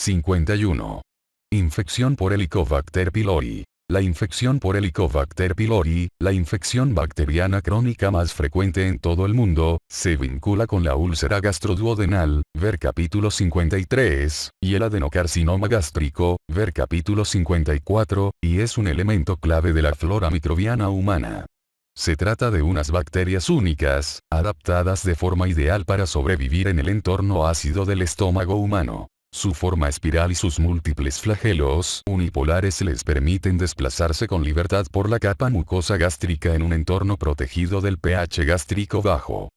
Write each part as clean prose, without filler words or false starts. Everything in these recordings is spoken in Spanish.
51. Infección por Helicobacter pylori. La infección por Helicobacter pylori, la infección bacteriana crónica más frecuente en todo el mundo, se vincula con la úlcera gastroduodenal, ver capítulo 53, y el adenocarcinoma gástrico, ver capítulo 54, y es un elemento clave de la flora microbiana humana. Se trata de unas bacterias únicas, adaptadas de forma ideal para sobrevivir en el entorno ácido del estómago humano. Su forma espiral y sus múltiples flagelos unipolares les permiten desplazarse con libertad por la capa mucosa gástrica en un entorno protegido del pH gástrico bajo.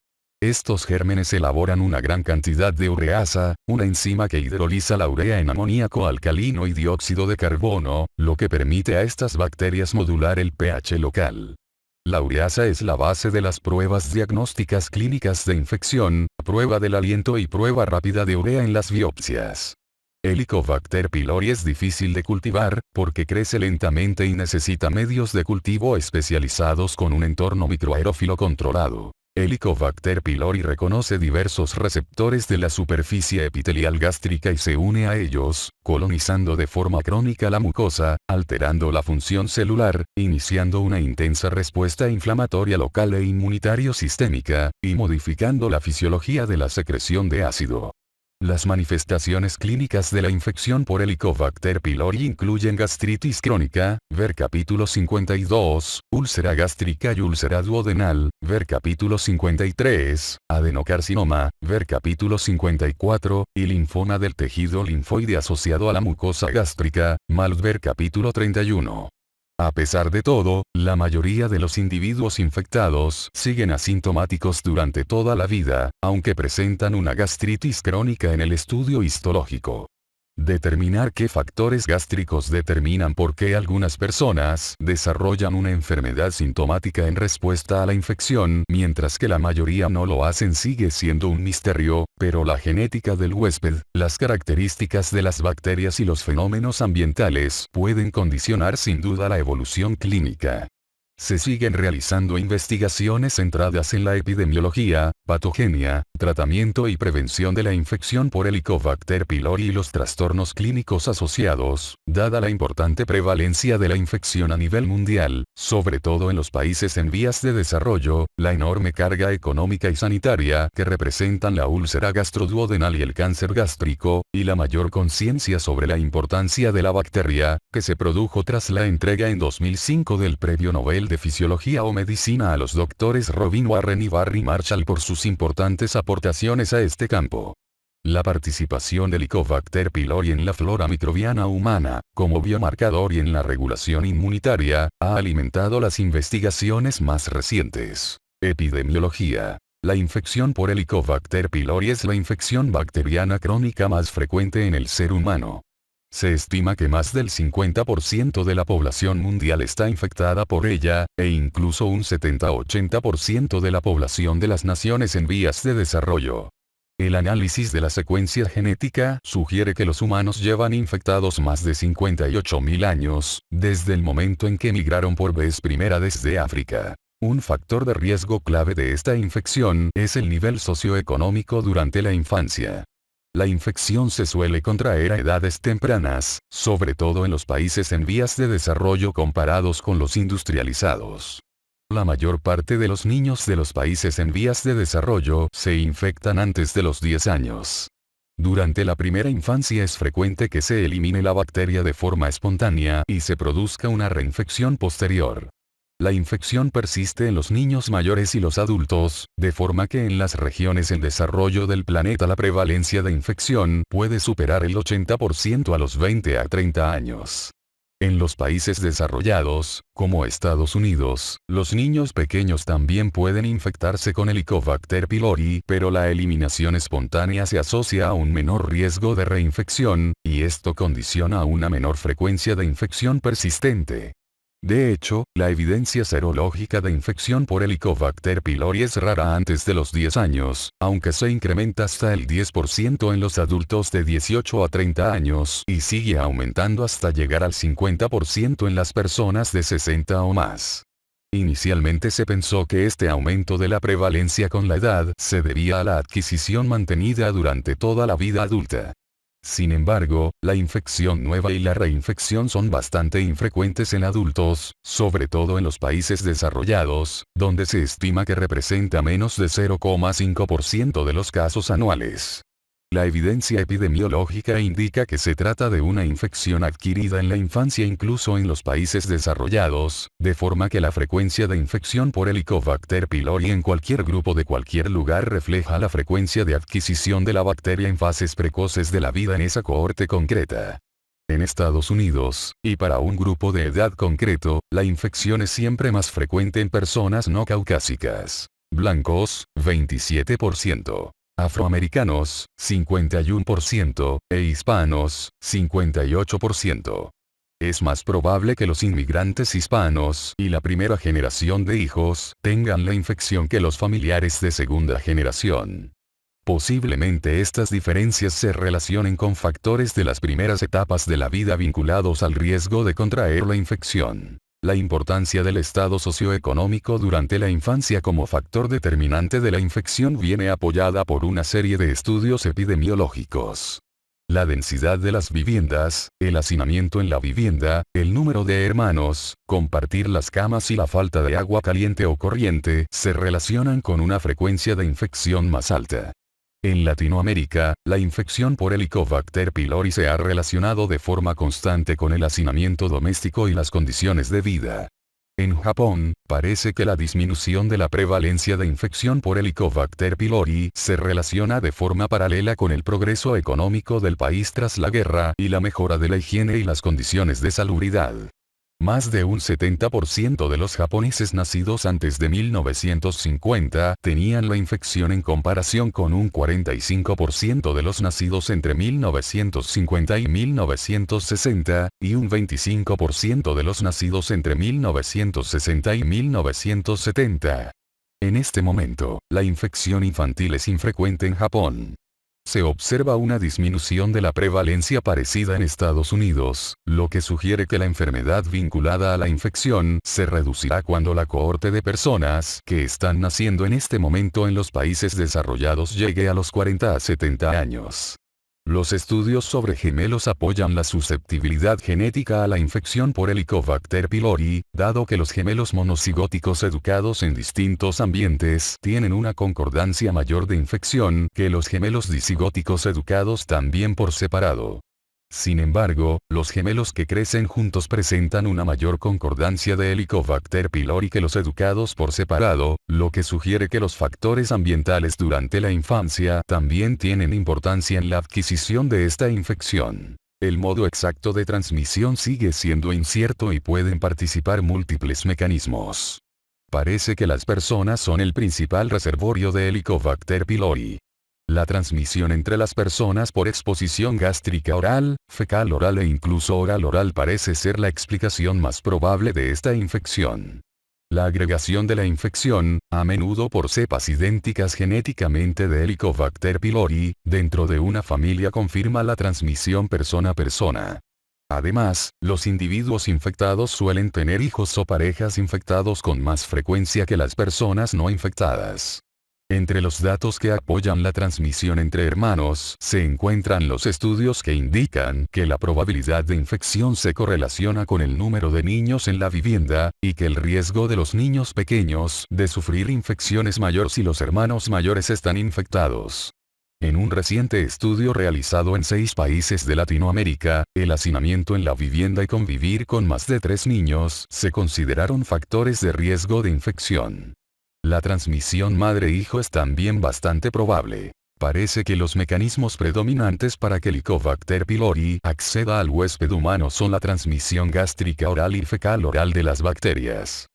Estos gérmenes elaboran una gran cantidad de ureasa, una enzima que hidroliza la urea en amoníaco alcalino y dióxido de carbono, lo que permite a estas bacterias modular el pH local. La ureasa es la base de las pruebas diagnósticas clínicas de infección, prueba del aliento y prueba rápida de urea en las biopsias. Helicobacter pylori es difícil de cultivar, porque crece lentamente y necesita medios de cultivo especializados con un entorno microaerófilo controlado. Helicobacter pylori reconoce diversos receptores de la superficie epitelial gástrica y se une a ellos, colonizando de forma crónica la mucosa, alterando la función celular, iniciando una intensa respuesta inflamatoria local e inmunitario sistémica, y modificando la fisiología de la secreción de ácido. Las manifestaciones clínicas de la infección por Helicobacter pylori incluyen gastritis crónica, ver capítulo 52, úlcera gástrica y úlcera duodenal, ver capítulo 53, adenocarcinoma, ver capítulo 54, y linfoma del tejido linfoide asociado a la mucosa gástrica, MALT ver capítulo 31. A pesar de todo, la mayoría de los individuos infectados siguen asintomáticos durante toda la vida, aunque presentan una gastritis crónica en el estudio histológico. Determinar qué factores gástricos determinan por qué algunas personas desarrollan una enfermedad sintomática en respuesta a la infección, mientras que la mayoría no lo hacen, sigue siendo un misterio, pero la genética del huésped, las características de las bacterias y los fenómenos ambientales pueden condicionar sin duda la evolución clínica. Se siguen realizando investigaciones centradas en la epidemiología, patogenia, tratamiento y prevención de la infección por Helicobacter pylori y los trastornos clínicos asociados, dada la importante prevalencia de la infección a nivel mundial, sobre todo en los países en vías de desarrollo, la enorme carga económica y sanitaria que representan la úlcera gastroduodenal y el cáncer gástrico, y la mayor conciencia sobre la importancia de la bacteria, que se produjo tras la entrega en 2005 del Premio Nobel de Fisiología o Medicina a los doctores Robin Warren y Barry Marshall por sus importantes aportaciones a este campo. La participación del Helicobacter pylori en la flora microbiana humana, como biomarcador y en la regulación inmunitaria, ha alimentado las investigaciones más recientes. Epidemiología. La infección por Helicobacter pylori es la infección bacteriana crónica más frecuente en el ser humano. Se estima que más del 50% de la población mundial está infectada por ella, e incluso un 70-80% de la población de las naciones en vías de desarrollo. El análisis de la secuencia genética sugiere que los humanos llevan infectados más de 58.000 años, desde el momento en que emigraron por vez primera desde África. Un factor de riesgo clave de esta infección es el nivel socioeconómico durante la infancia. La infección se suele contraer a edades tempranas, sobre todo en los países en vías de desarrollo comparados con los industrializados. La mayor parte de los niños de los países en vías de desarrollo se infectan antes de los 10 años. Durante la primera infancia es frecuente que se elimine la bacteria de forma espontánea y se produzca una reinfección posterior. La infección persiste en los niños mayores y los adultos, de forma que en las regiones en desarrollo del planeta la prevalencia de infección puede superar el 80% a los 20 a 30 años. En los países desarrollados, como Estados Unidos, los niños pequeños también pueden infectarse con Helicobacter pylori, pero la eliminación espontánea se asocia a un menor riesgo de reinfección, y esto condiciona a una menor frecuencia de infección persistente. De hecho, la evidencia serológica de infección por Helicobacter pylori es rara antes de los 10 años, aunque se incrementa hasta el 10% en los adultos de 18 a 30 años y sigue aumentando hasta llegar al 50% en las personas de 60 o más. Inicialmente se pensó que este aumento de la prevalencia con la edad se debía a la adquisición mantenida durante toda la vida adulta. Sin embargo, la infección nueva y la reinfección son bastante infrecuentes en adultos, sobre todo en los países desarrollados, donde se estima que representa menos de 0,5% de los casos anuales. La evidencia epidemiológica indica que se trata de una infección adquirida en la infancia incluso en los países desarrollados, de forma que la frecuencia de infección por Helicobacter pylori en cualquier grupo de cualquier lugar refleja la frecuencia de adquisición de la bacteria en fases precoces de la vida en esa cohorte concreta. En Estados Unidos, y para un grupo de edad concreto, la infección es siempre más frecuente en personas no caucásicas. Blancos, 27%. Afroamericanos, 51%, e hispanos, 58%. Es más probable que los inmigrantes hispanos y la primera generación de hijos tengan la infección que los familiares de segunda generación. Posiblemente estas diferencias se relacionen con factores de las primeras etapas de la vida vinculados al riesgo de contraer la infección. La importancia del estado socioeconómico durante la infancia como factor determinante de la infección viene apoyada por una serie de estudios epidemiológicos. La densidad de las viviendas, el hacinamiento en la vivienda, el número de hermanos, compartir las camas y la falta de agua caliente o corriente se relacionan con una frecuencia de infección más alta. En Latinoamérica, la infección por Helicobacter pylori se ha relacionado de forma constante con el hacinamiento doméstico y las condiciones de vida. En Japón, parece que la disminución de la prevalencia de infección por Helicobacter pylori se relaciona de forma paralela con el progreso económico del país tras la guerra y la mejora de la higiene y las condiciones de salubridad. Más de un 70% de los japoneses nacidos antes de 1950 tenían la infección en comparación con un 45% de los nacidos entre 1950 y 1960, y un 25% de los nacidos entre 1960 y 1970. En este momento, la infección infantil es infrecuente en Japón. Se observa una disminución de la prevalencia parecida en Estados Unidos, lo que sugiere que la enfermedad vinculada a la infección se reducirá cuando la cohorte de personas que están naciendo en este momento en los países desarrollados llegue a los 40 a 70 años. Los estudios sobre gemelos apoyan la susceptibilidad genética a la infección por Helicobacter pylori, dado que los gemelos monocigóticos educados en distintos ambientes tienen una concordancia mayor de infección que los gemelos disigóticos educados también por separado. Sin embargo, los gemelos que crecen juntos presentan una mayor concordancia de Helicobacter pylori que los educados por separado, lo que sugiere que los factores ambientales durante la infancia también tienen importancia en la adquisición de esta infección. El modo exacto de transmisión sigue siendo incierto y pueden participar múltiples mecanismos. Parece que las personas son el principal reservorio de Helicobacter pylori. La transmisión entre las personas por exposición gástrica oral, fecal oral e incluso oral oral parece ser la explicación más probable de esta infección. La agregación de la infección, a menudo por cepas idénticas genéticamente de Helicobacter pylori, dentro de una familia confirma la transmisión persona a persona. Además, los individuos infectados suelen tener hijos o parejas infectados con más frecuencia que las personas no infectadas. Entre los datos que apoyan la transmisión entre hermanos se encuentran los estudios que indican que la probabilidad de infección se correlaciona con el número de niños en la vivienda, y que el riesgo de los niños pequeños de sufrir infección es mayor si los hermanos mayores están infectados. En un reciente estudio realizado en 6 países de Latinoamérica, el hacinamiento en la vivienda y convivir con más de 3 niños se consideraron factores de riesgo de infección. La transmisión madre-hijo es también bastante probable. Parece que los mecanismos predominantes para que Helicobacter pylori acceda al huésped humano son la transmisión gástrica oral y fecal oral de las bacterias.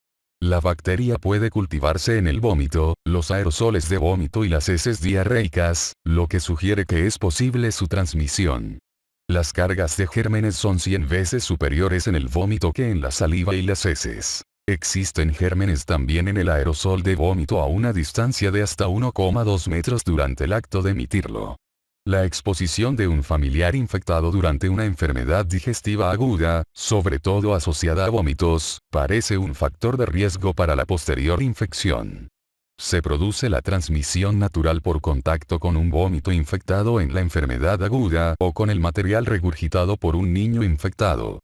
La bacteria puede cultivarse en el vómito, los aerosoles de vómito y las heces diarreicas, lo que sugiere que es posible su transmisión. Las cargas de gérmenes son 100 veces superiores en el vómito que en la saliva y las heces. Existen gérmenes también en el aerosol de vómito a una distancia de hasta 1,2 metros durante el acto de emitirlo. La exposición de un familiar infectado durante una enfermedad digestiva aguda, sobre todo asociada a vómitos, parece un factor de riesgo para la posterior infección. Se produce la transmisión natural por contacto con un vómito infectado en la enfermedad aguda o con el material regurgitado por un niño infectado.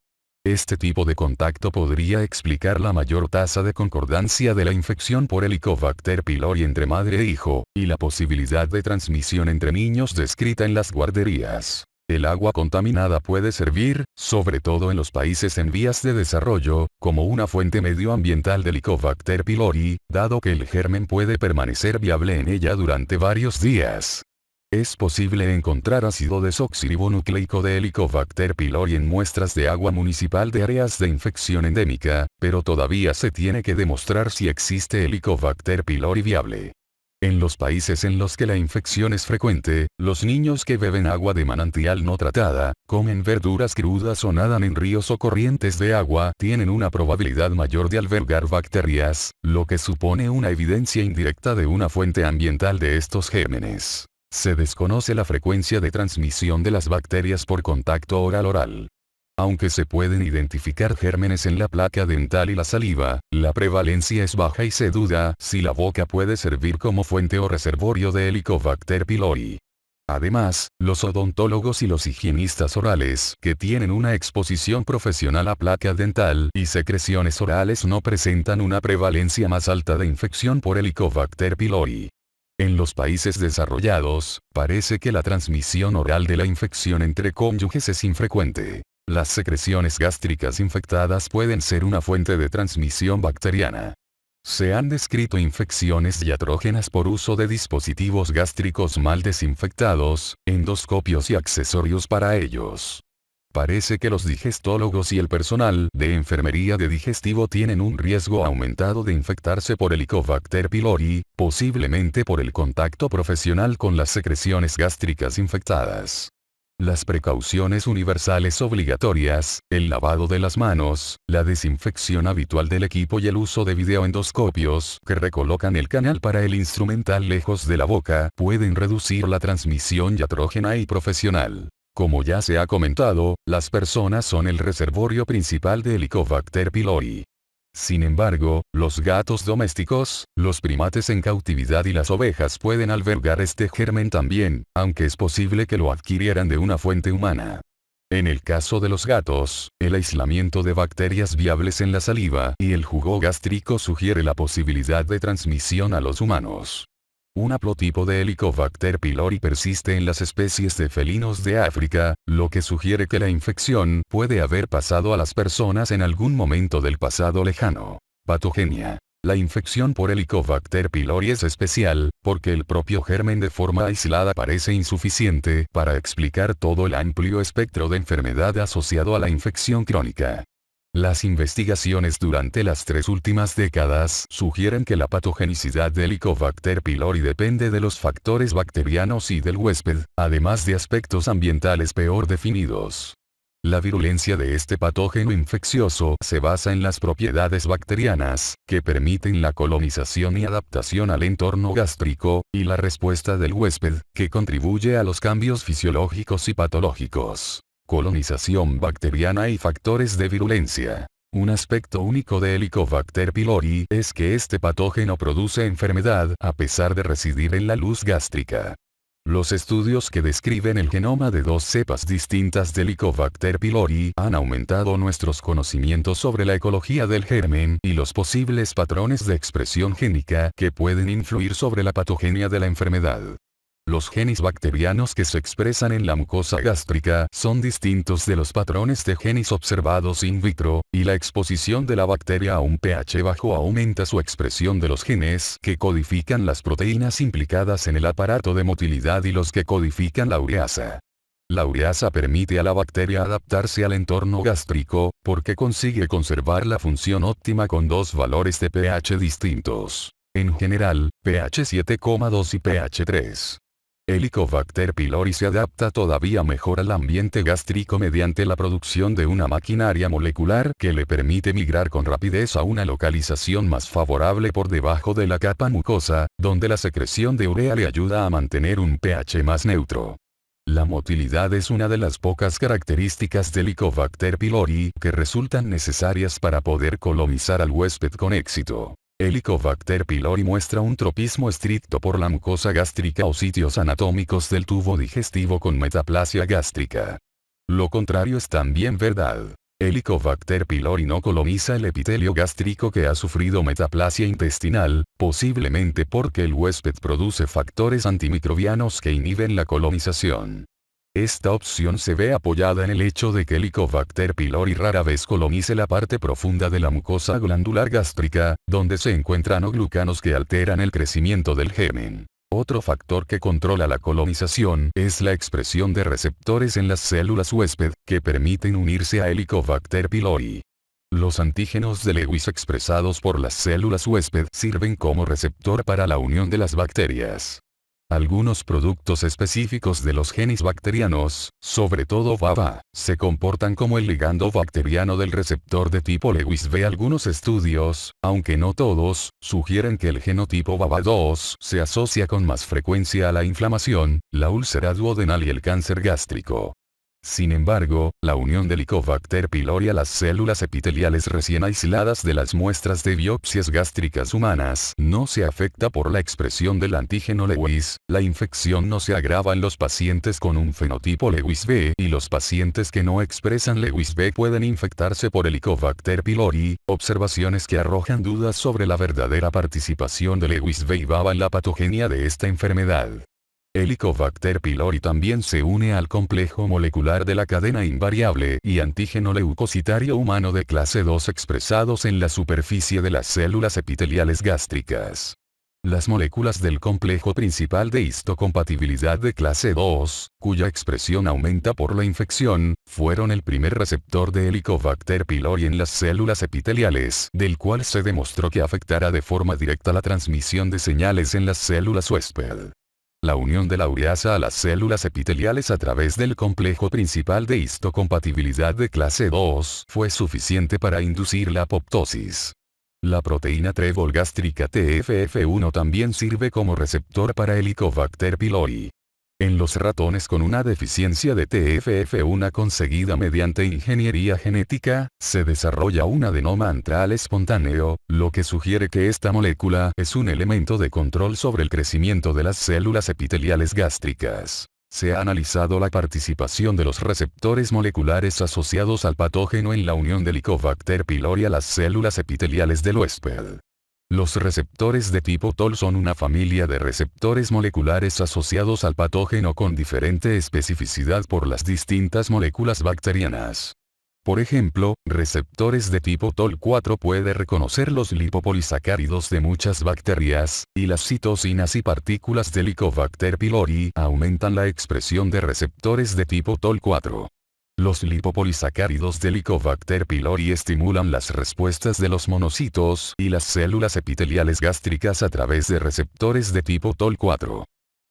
Este tipo de contacto podría explicar la mayor tasa de concordancia de la infección por Helicobacter pylori entre madre e hijo, y la posibilidad de transmisión entre niños descrita en las guarderías. El agua contaminada puede servir, sobre todo en los países en vías de desarrollo, como una fuente medioambiental de Helicobacter pylori, dado que el germen puede permanecer viable en ella durante varios días. Es posible encontrar ácido desoxirribonucleico de Helicobacter pylori en muestras de agua municipal de áreas de infección endémica, pero todavía se tiene que demostrar si existe Helicobacter pylori viable. En los países en los que la infección es frecuente, los niños que beben agua de manantial no tratada, comen verduras crudas o nadan en ríos o corrientes de agua, tienen una probabilidad mayor de albergar bacterias, lo que supone una evidencia indirecta de una fuente ambiental de estos gérmenes. Se desconoce la frecuencia de transmisión de las bacterias por contacto oral-oral. Aunque se pueden identificar gérmenes en la placa dental y la saliva, la prevalencia es baja y se duda si la boca puede servir como fuente o reservorio de Helicobacter pylori. Además, los odontólogos y los higienistas orales que tienen una exposición profesional a placa dental y secreciones orales no presentan una prevalencia más alta de infección por Helicobacter pylori. En los países desarrollados, parece que la transmisión oral de la infección entre cónyuges es infrecuente. Las secreciones gástricas infectadas pueden ser una fuente de transmisión bacteriana. Se han descrito infecciones diatrógenas por uso de dispositivos gástricos mal desinfectados, endoscopios y accesorios para ellos. Parece que los digestólogos y el personal de enfermería de digestivo tienen un riesgo aumentado de infectarse por Helicobacter pylori, posiblemente por el contacto profesional con las secreciones gástricas infectadas. Las precauciones universales obligatorias, el lavado de las manos, la desinfección habitual del equipo y el uso de videoendoscopios que recolocan el canal para el instrumental lejos de la boca pueden reducir la transmisión diatrógena y profesional. Como ya se ha comentado, las personas son el reservorio principal de Helicobacter pylori. Sin embargo, los gatos domésticos, los primates en cautividad y las ovejas pueden albergar este germen también, aunque es posible que lo adquirieran de una fuente humana. En el caso de los gatos, el aislamiento de bacterias viables en la saliva y el jugo gástrico sugiere la posibilidad de transmisión a los humanos. Un haplotipo de Helicobacter pylori persiste en las especies de felinos de África, lo que sugiere que la infección puede haber pasado a las personas en algún momento del pasado lejano. Patogenia. La infección por Helicobacter pylori es especial, porque el propio germen de forma aislada parece insuficiente para explicar todo el amplio espectro de enfermedad asociado a la infección crónica. Las investigaciones durante las 3 últimas décadas sugieren que la patogenicidad de Helicobacter pylori depende de los factores bacterianos y del huésped, además de aspectos ambientales peor definidos. La virulencia de este patógeno infeccioso se basa en las propiedades bacterianas, que permiten la colonización y adaptación al entorno gástrico, y la respuesta del huésped, que contribuye a los cambios fisiológicos y patológicos. Colonización bacteriana y factores de virulencia. Un aspecto único de Helicobacter pylori es que este patógeno produce enfermedad a pesar de residir en la luz gástrica. Los estudios que describen el genoma de 2 cepas distintas de Helicobacter pylori han aumentado nuestros conocimientos sobre la ecología del germen y los posibles patrones de expresión génica que pueden influir sobre la patogenia de la enfermedad. Los genes bacterianos que se expresan en la mucosa gástrica son distintos de los patrones de genes observados in vitro, y la exposición de la bacteria a un pH bajo aumenta su expresión de los genes que codifican las proteínas implicadas en el aparato de motilidad y los que codifican la ureasa. La ureasa permite a la bacteria adaptarse al entorno gástrico, porque consigue conservar la función óptima con 2 valores de pH distintos. En general, pH 7,2 y pH 3. Helicobacter pylori se adapta todavía mejor al ambiente gástrico mediante la producción de una maquinaria molecular que le permite migrar con rapidez a una localización más favorable por debajo de la capa mucosa, donde la secreción de urea le ayuda a mantener un pH más neutro. La motilidad es una de las pocas características de Helicobacter pylori que resultan necesarias para poder colonizar al huésped con éxito. Helicobacter pylori muestra un tropismo estricto por la mucosa gástrica o sitios anatómicos del tubo digestivo con metaplasia gástrica. Lo contrario es también verdad. Helicobacter pylori no coloniza el epitelio gástrico que ha sufrido metaplasia intestinal, posiblemente porque el huésped produce factores antimicrobianos que inhiben la colonización. Esta opción se ve apoyada en el hecho de que Helicobacter pylori rara vez colonice la parte profunda de la mucosa glandular gástrica, donde se encuentran glucanos que alteran el crecimiento del germen. Otro factor que controla la colonización es la expresión de receptores en las células huésped, que permiten unirse a Helicobacter pylori. Los antígenos de Lewis expresados por las células huésped sirven como receptor para la unión de las bacterias. Algunos productos específicos de los genes bacterianos, sobre todo BABA, se comportan como el ligando bacteriano del receptor de tipo Lewis B. Algunos estudios, aunque no todos, sugieren que el genotipo BABA2 se asocia con más frecuencia a la inflamación, la úlcera duodenal y el cáncer gástrico. Sin embargo, la unión de Helicobacter pylori a las células epiteliales recién aisladas de las muestras de biopsias gástricas humanas no se afecta por la expresión del antígeno Lewis. La infección no se agrava en los pacientes con un fenotipo Lewis B y los pacientes que no expresan Lewis B pueden infectarse por Helicobacter pylori, observaciones que arrojan dudas sobre la verdadera participación de Lewis B y BABA en la patogenia de esta enfermedad. Helicobacter pylori también se une al complejo molecular de la cadena invariable y antígeno leucocitario humano de clase 2 expresados en la superficie de las células epiteliales gástricas. Las moléculas del complejo principal de histocompatibilidad de clase 2, cuya expresión aumenta por la infección, fueron el primer receptor de Helicobacter pylori en las células epiteliales, del cual se demostró que afectará de forma directa la transmisión de señales en las células huésped. La unión de la ureasa a las células epiteliales a través del complejo principal de histocompatibilidad de clase 2 fue suficiente para inducir la apoptosis. La proteína trébol gástrica TFF1 también sirve como receptor para Helicobacter pylori. En los ratones con una deficiencia de TFF1 conseguida mediante ingeniería genética, se desarrolla un adenoma antral espontáneo, lo que sugiere que esta molécula es un elemento de control sobre el crecimiento de las células epiteliales gástricas. Se ha analizado la participación de los receptores moleculares asociados al patógeno en la unión de Helicobacter pylori a las células epiteliales del huésped. Los receptores de tipo TOL son una familia de receptores moleculares asociados al patógeno con diferente especificidad por las distintas moléculas bacterianas. Por ejemplo, receptores de tipo TOL4 puede reconocer los lipopolisacáridos de muchas bacterias, y las citosinas y partículas de Helicobacter pylori aumentan la expresión de receptores de tipo TOL4. Los lipopolisacáridos de Helicobacter pylori estimulan las respuestas de los monocitos y las células epiteliales gástricas a través de receptores de tipo TOL4.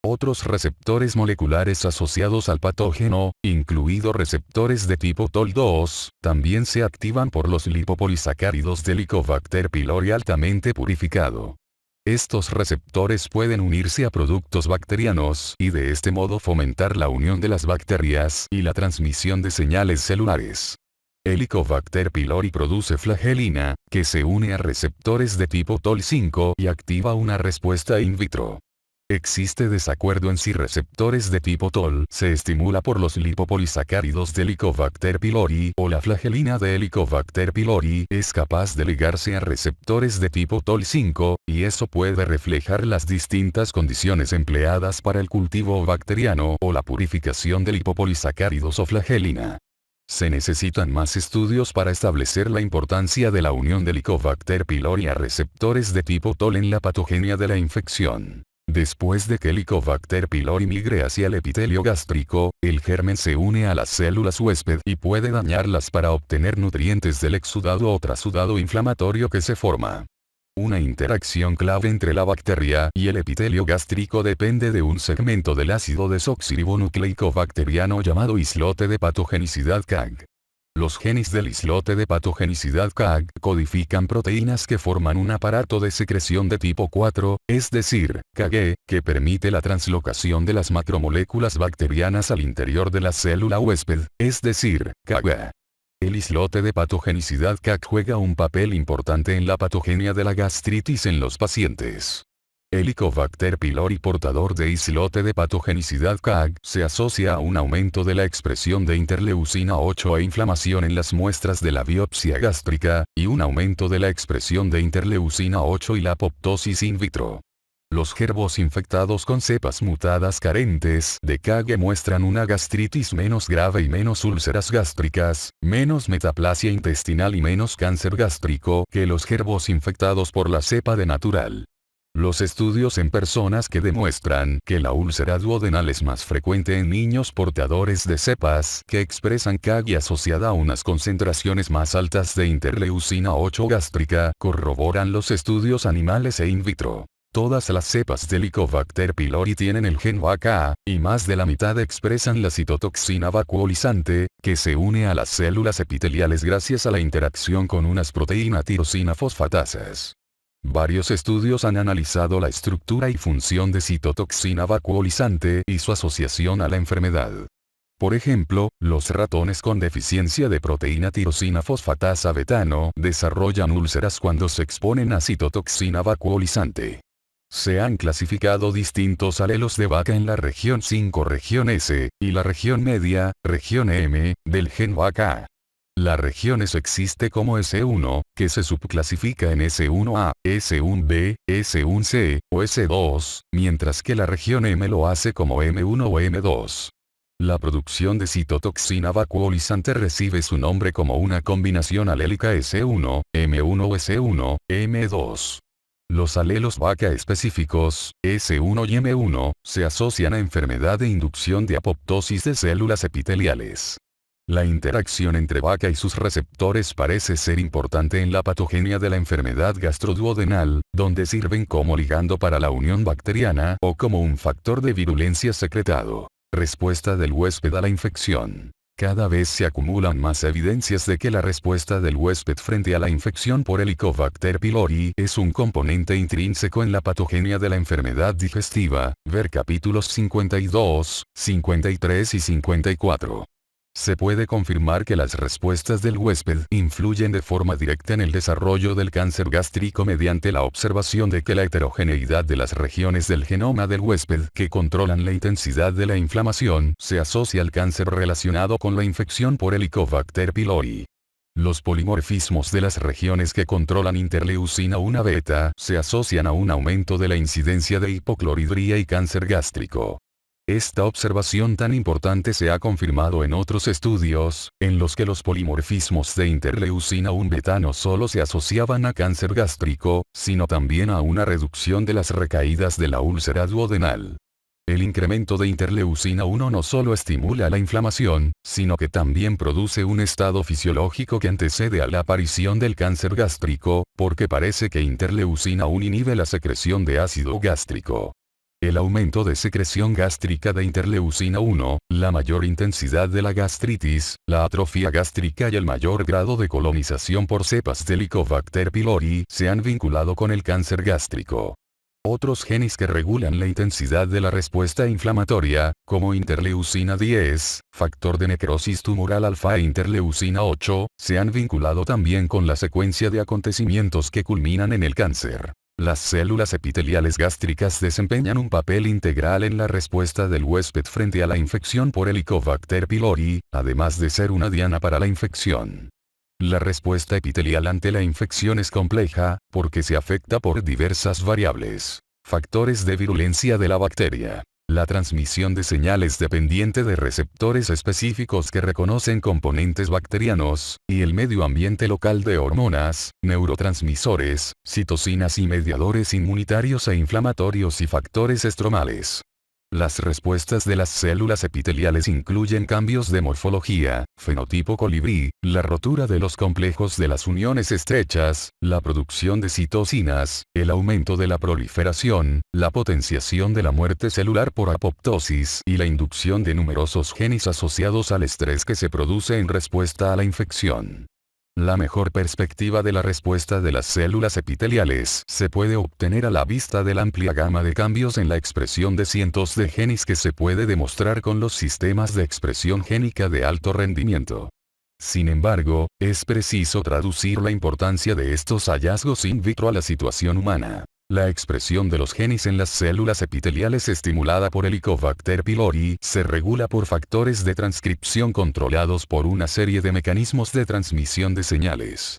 Otros receptores moleculares asociados al patógeno, incluidos receptores de tipo TOL2, también se activan por los lipopolisacáridos de Helicobacter pylori altamente purificado. Estos receptores pueden unirse a productos bacterianos y de este modo fomentar la unión de las bacterias y la transmisión de señales celulares. Helicobacter pylori produce flagelina, que se une a receptores de tipo TOL5 y activa una respuesta in vitro. Existe desacuerdo en si receptores de tipo TOL se estimula por los lipopolisacáridos de Helicobacter pylori o la flagelina de Helicobacter pylori es capaz de ligarse a receptores de tipo TOL5, y eso puede reflejar las distintas condiciones empleadas para el cultivo bacteriano o la purificación de lipopolisacáridos o flagelina. Se necesitan más estudios para establecer la importancia de la unión de Helicobacter pylori a receptores de tipo TOL en la patogenia de la infección. Después de que Helicobacter pylori migre hacia el epitelio gástrico, el germen se une a las células huésped y puede dañarlas para obtener nutrientes del exudado o trasudado inflamatorio que se forma. Una interacción clave entre la bacteria y el epitelio gástrico depende de un segmento del ácido desoxirribonucleico bacteriano llamado islote de patogenicidad CAG. Los genes del islote de patogenicidad CAG codifican proteínas que forman un aparato de secreción de tipo 4, es decir, KG, que permite la translocación de las macromoléculas bacterianas al interior de la célula huésped, es decir, KGA. El islote de patogenicidad CAG juega un papel importante en la patogenia de la gastritis en los pacientes. Helicobacter pylori, portador de islote de patogenicidad CAG, se asocia a un aumento de la expresión de interleucina 8 e inflamación en las muestras de la biopsia gástrica, y un aumento de la expresión de interleucina 8 y la apoptosis in vitro. Los jerbos infectados con cepas mutadas carentes de CAG muestran una gastritis menos grave y menos úlceras gástricas, menos metaplasia intestinal y menos cáncer gástrico que los jerbos infectados por la cepa de natural. Los estudios en personas que demuestran que la úlcera duodenal es más frecuente en niños portadores de cepas que expresan CAG y asociada a unas concentraciones más altas de interleucina 8 gástrica, corroboran los estudios animales e in vitro. Todas las cepas de Helicobacter pylori tienen el gen VACA, y más de la mitad expresan la citotoxina vacuolizante, que se une a las células epiteliales gracias a la interacción con unas proteína tirosina fosfatasas. Varios estudios han analizado la estructura y función de citotoxina vacuolizante y su asociación a la enfermedad. Por ejemplo, los ratones con deficiencia de proteína tirosina fosfatasa betano desarrollan úlceras cuando se exponen a citotoxina vacuolizante. Se han clasificado distintos alelos de VACA en la región 5, región S, y la región media, región M, del gen VACA. La región S existe como S1, que se subclasifica en S1A, S1B, S1C, o S2, mientras que la región M lo hace como M1 o M2. La producción de citotoxina vacuolizante recibe su nombre como una combinación alélica S1, M1 o S1, M2. Los alelos VACA específicos, S1 y M1, se asocian a enfermedad de inducción de apoptosis de células epiteliales. La interacción entre VACA y sus receptores parece ser importante en la patogenia de la enfermedad gastroduodenal, donde sirven como ligando para la unión bacteriana o como un factor de virulencia secretado. Respuesta del huésped a la infección. Cada vez se acumulan más evidencias de que la respuesta del huésped frente a la infección por Helicobacter pylori es un componente intrínseco en la patogenia de la enfermedad digestiva, ver capítulos 52, 53 y 54. Se puede confirmar que las respuestas del huésped influyen de forma directa en el desarrollo del cáncer gástrico mediante la observación de que la heterogeneidad de las regiones del genoma del huésped que controlan la intensidad de la inflamación se asocia al cáncer relacionado con la infección por Helicobacter pylori. Los polimorfismos de las regiones que controlan interleucina 1 beta se asocian a un aumento de la incidencia de hipocloridría y cáncer gástrico. Esta observación tan importante se ha confirmado en otros estudios, en los que los polimorfismos de interleucina 1 beta no solo se asociaban a cáncer gástrico, sino también a una reducción de las recaídas de la úlcera duodenal. El incremento de interleucina 1 no solo estimula la inflamación, sino que también produce un estado fisiológico que antecede a la aparición del cáncer gástrico, porque parece que interleucina 1 inhibe la secreción de ácido gástrico. El aumento de secreción gástrica de interleucina 1, la mayor intensidad de la gastritis, la atrofia gástrica y el mayor grado de colonización por cepas de Helicobacter pylori se han vinculado con el cáncer gástrico. Otros genes que regulan la intensidad de la respuesta inflamatoria, como interleucina 10, factor de necrosis tumoral alfa e interleucina 8, se han vinculado también con la secuencia de acontecimientos que culminan en el cáncer. Las células epiteliales gástricas desempeñan un papel integral en la respuesta del huésped frente a la infección por Helicobacter pylori, además de ser una diana para la infección. La respuesta epitelial ante la infección es compleja, porque se afecta por diversas variables. Factores de virulencia de la bacteria. La transmisión de señales dependiente de receptores específicos que reconocen componentes bacterianos, y el medio ambiente local de hormonas, neurotransmisores, citocinas y mediadores inmunitarios e inflamatorios y factores estromales. Las respuestas de las células epiteliales incluyen cambios de morfología, fenotipo colibrí, la rotura de los complejos de las uniones estrechas, la producción de citocinas, el aumento de la proliferación, la potenciación de la muerte celular por apoptosis y la inducción de numerosos genes asociados al estrés que se produce en respuesta a la infección. La mejor perspectiva de la respuesta de las células epiteliales se puede obtener a la vista de la amplia gama de cambios en la expresión de cientos de genes que se puede demostrar con los sistemas de expresión génica de alto rendimiento. Sin embargo, es preciso traducir la importancia de estos hallazgos in vitro a la situación humana. La expresión de los genes en las células epiteliales estimulada por Helicobacter pylori se regula por factores de transcripción controlados por una serie de mecanismos de transmisión de señales.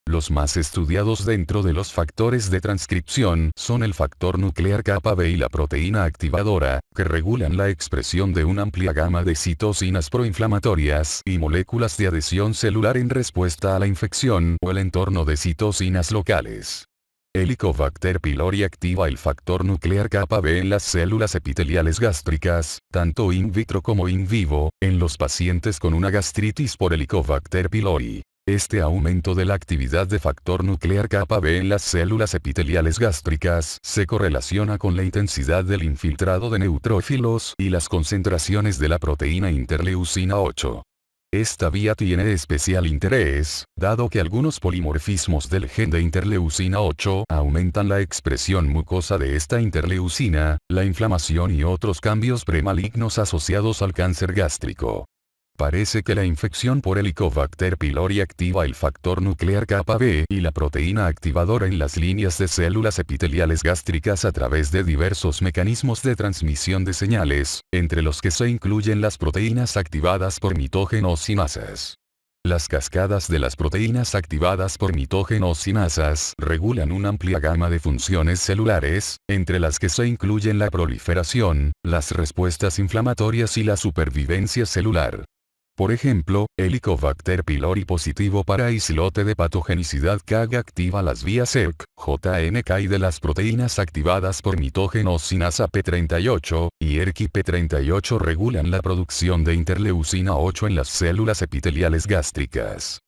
Los más estudiados dentro de los factores de transcripción son el factor nuclear kappa B y la proteína activadora, que regulan la expresión de una amplia gama de citocinas proinflamatorias y moléculas de adhesión celular en respuesta a la infección o el entorno de citocinas locales. Helicobacter pylori activa el factor nuclear kappa B en las células epiteliales gástricas, tanto in vitro como in vivo, en los pacientes con una gastritis por Helicobacter pylori. Este aumento de la actividad de factor nuclear kappa B en las células epiteliales gástricas se correlaciona con la intensidad del infiltrado de neutrófilos y las concentraciones de la proteína interleucina 8. Esta vía tiene especial interés, dado que algunos polimorfismos del gen de interleucina 8 aumentan la expresión mucosa de esta interleucina, la inflamación y otros cambios premalignos asociados al cáncer gástrico. Parece que la infección por Helicobacter pylori activa el factor nuclear kappa B y la proteína activadora en las líneas de células epiteliales gástricas a través de diversos mecanismos de transmisión de señales, entre los que se incluyen las proteínas activadas por mitógenos sinasas. Las cascadas de las proteínas activadas por mitógenos sinasas regulan una amplia gama de funciones celulares, entre las que se incluyen la proliferación, las respuestas inflamatorias y la supervivencia celular. Por ejemplo, Helicobacter pylori positivo para islote de patogenicidad KAG activa las vías ERK, JNK y de las proteínas activadas por mitógenos sinasa P38, y ERK y P38 regulan la producción de interleucina 8 en las células epiteliales gástricas.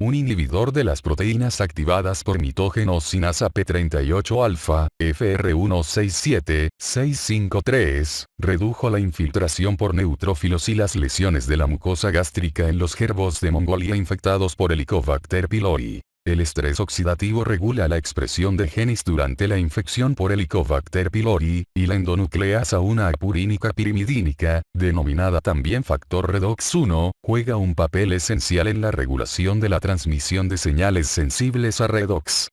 Un inhibidor de las proteínas activadas por mitógenos sinasa P38 alfa, FR167653, redujo la infiltración por neutrófilos y las lesiones de la mucosa gástrica en los jerbos de Mongolia infectados por Helicobacter pylori. El estrés oxidativo regula la expresión de genes durante la infección por Helicobacter pylori, y la endonucleasa 1 apurínica pirimidínica, denominada también factor redox 1, juega un papel esencial en la regulación de la transmisión de señales sensibles a redox.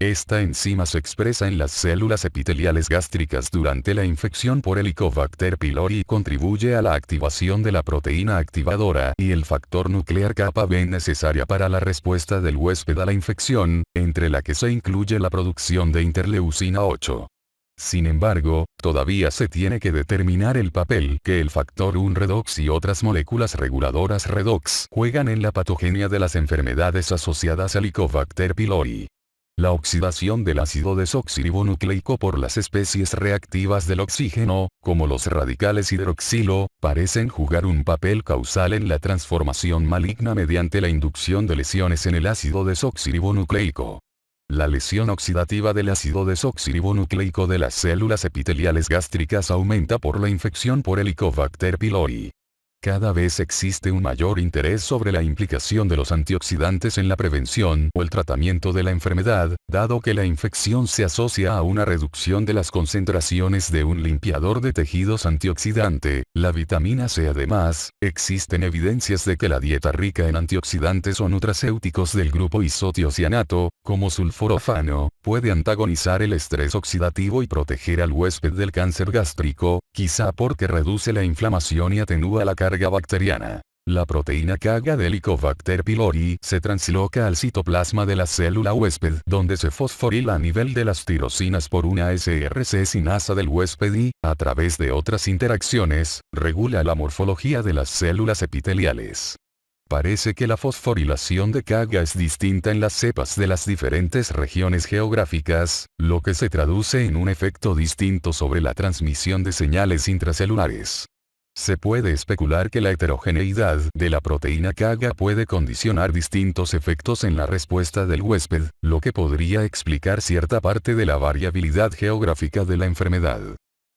Esta enzima se expresa en las células epiteliales gástricas durante la infección por Helicobacter pylori y contribuye a la activación de la proteína activadora y el factor nuclear kappa B necesaria para la respuesta del huésped a la infección, entre la que se incluye la producción de interleucina 8. Sin embargo, todavía se tiene que determinar el papel que el factor 1 redox y otras moléculas reguladoras redox juegan en la patogenia de las enfermedades asociadas a Helicobacter pylori. La oxidación del ácido desoxirribonucleico por las especies reactivas del oxígeno, como los radicales hidroxilo, parecen jugar un papel causal en la transformación maligna mediante la inducción de lesiones en el ácido desoxirribonucleico. La lesión oxidativa del ácido desoxirribonucleico de las células epiteliales gástricas aumenta por la infección por Helicobacter pylori. Cada vez existe un mayor interés sobre la implicación de los antioxidantes en la prevención o el tratamiento de la enfermedad, dado que la infección se asocia a una reducción de las concentraciones de un limpiador de tejidos antioxidante, la vitamina C. Además, existen evidencias de que la dieta rica en antioxidantes o nutracéuticos del grupo isotiocianato, como sulforafano, puede antagonizar el estrés oxidativo y proteger al huésped del cáncer gástrico, quizá porque reduce la inflamación y atenúa la carga bacteriana. La proteína KAG de Helicobacter pylori se transloca al citoplasma de la célula huésped, donde se fosforila a nivel de las tirosinas por una SRC sinasa del huésped y, a través de otras interacciones, regula la morfología de las células epiteliales. Parece que la fosforilación de KAG es distinta en las cepas de las diferentes regiones geográficas, lo que se traduce en un efecto distinto sobre la transmisión de señales intracelulares. Se puede especular que la heterogeneidad de la proteína KAG puede condicionar distintos efectos en la respuesta del huésped, lo que podría explicar cierta parte de la variabilidad geográfica de la enfermedad.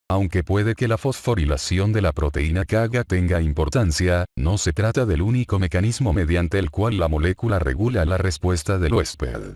Aunque puede que la fosforilación de la proteína KAG tenga importancia, no se trata del único mecanismo mediante el cual la molécula regula la respuesta del huésped.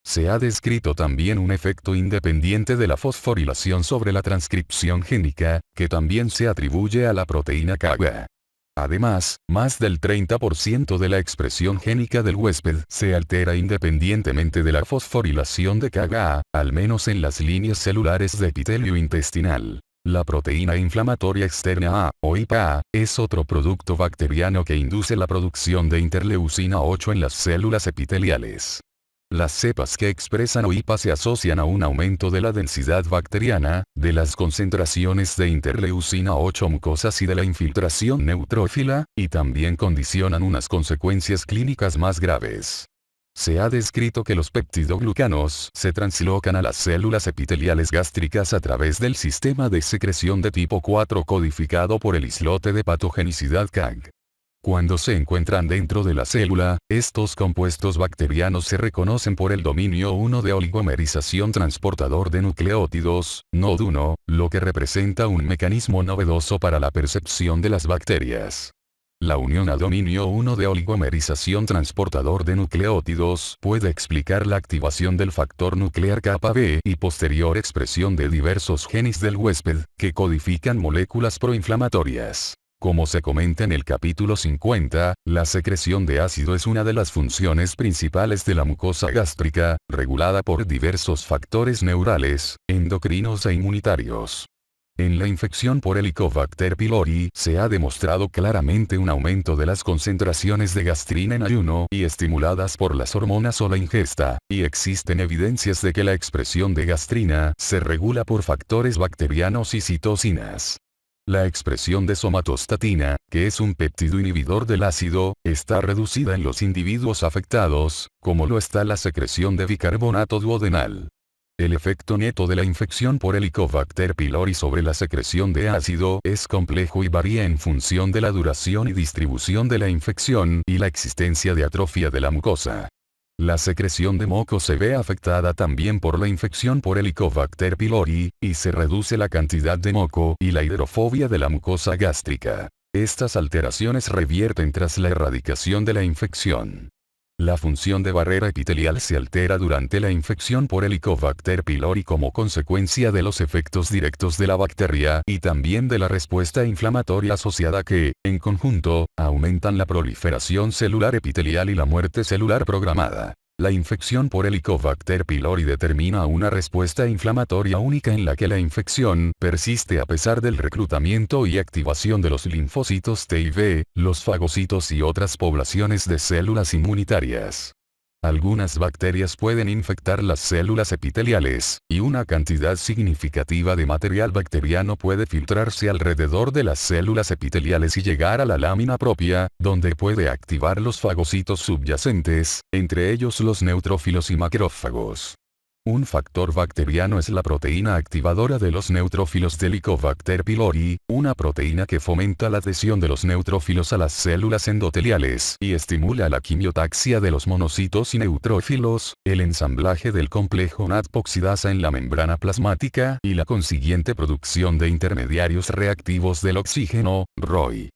Se ha descrito también un efecto independiente de la fosforilación sobre la transcripción génica, que también se atribuye a la proteína KAG. Además, más del 30% de la expresión génica del huésped se altera independientemente de la fosforilación de Kga, al menos en las líneas celulares de epitelio intestinal. La proteína inflamatoria externa A, o IPA, es otro producto bacteriano que induce la producción de interleucina 8 en las células epiteliales. Las cepas que expresan OIPA se asocian a un aumento de la densidad bacteriana, de las concentraciones de interleucina 8 mucosas y de la infiltración neutrófila, y también condicionan unas consecuencias clínicas más graves. Se ha descrito que los peptidoglucanos se translocan a las células epiteliales gástricas a través del sistema de secreción de tipo 4 codificado por el islote de patogenicidad CAG. Cuando se encuentran dentro de la célula, estos compuestos bacterianos se reconocen por el dominio 1 de oligomerización transportador de nucleótidos, NOD1, lo que representa un mecanismo novedoso para la percepción de las bacterias. La unión a dominio 1 de oligomerización transportador de nucleótidos puede explicar la activación del factor nuclear kappa B y posterior expresión de diversos genes del huésped, que codifican moléculas proinflamatorias. Como se comenta en el capítulo 50, la secreción de ácido es una de las funciones principales de la mucosa gástrica, regulada por diversos factores neurales, endocrinos e inmunitarios. En la infección por Helicobacter pylori se ha demostrado claramente un aumento de las concentraciones de gastrina en ayuno y estimuladas por las hormonas o la ingesta, y existen evidencias de que la expresión de gastrina se regula por factores bacterianos y citocinas. La expresión de somatostatina, que es un péptido inhibidor del ácido, está reducida en los individuos afectados, como lo está la secreción de bicarbonato duodenal. El efecto neto de la infección por Helicobacter pylori sobre la secreción de ácido es complejo y varía en función de la duración y distribución de la infección y la existencia de atrofia de la mucosa. La secreción de moco se ve afectada también por la infección por Helicobacter pylori, y se reduce la cantidad de moco y la hidrofobia de la mucosa gástrica. Estas alteraciones revierten tras la erradicación de la infección. La función de barrera epitelial se altera durante la infección por Helicobacter pylori como consecuencia de los efectos directos de la bacteria y también de la respuesta inflamatoria asociada que, en conjunto, aumentan la proliferación celular epitelial y la muerte celular programada. La infección por Helicobacter pylori determina una respuesta inflamatoria única en la que la infección persiste a pesar del reclutamiento y activación de los linfocitos T y B, los fagocitos y otras poblaciones de células inmunitarias. Algunas bacterias pueden infectar las células epiteliales, y una cantidad significativa de material bacteriano puede filtrarse alrededor de las células epiteliales y llegar a la lámina propia, donde puede activar los fagocitos subyacentes, entre ellos los neutrófilos y macrófagos. Un factor bacteriano es la proteína activadora de los neutrófilos de Helicobacter pylori, una proteína que fomenta la adhesión de los neutrófilos a las células endoteliales y estimula la quimiotaxia de los monocitos y neutrófilos, el ensamblaje del complejo NADP-oxidasa en la membrana plasmática y la consiguiente producción de intermediarios reactivos del oxígeno, ROI.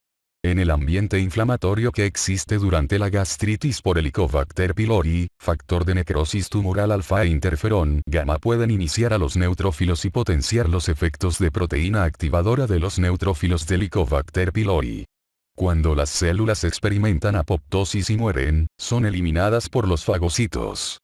En el ambiente inflamatorio que existe durante la gastritis por Helicobacter pylori, factor de necrosis tumoral alfa e interferón gamma pueden iniciar a los neutrófilos y potenciar los efectos de proteína activadora de los neutrófilos de Helicobacter pylori. Cuando las células experimentan apoptosis y mueren, son eliminadas por los fagocitos.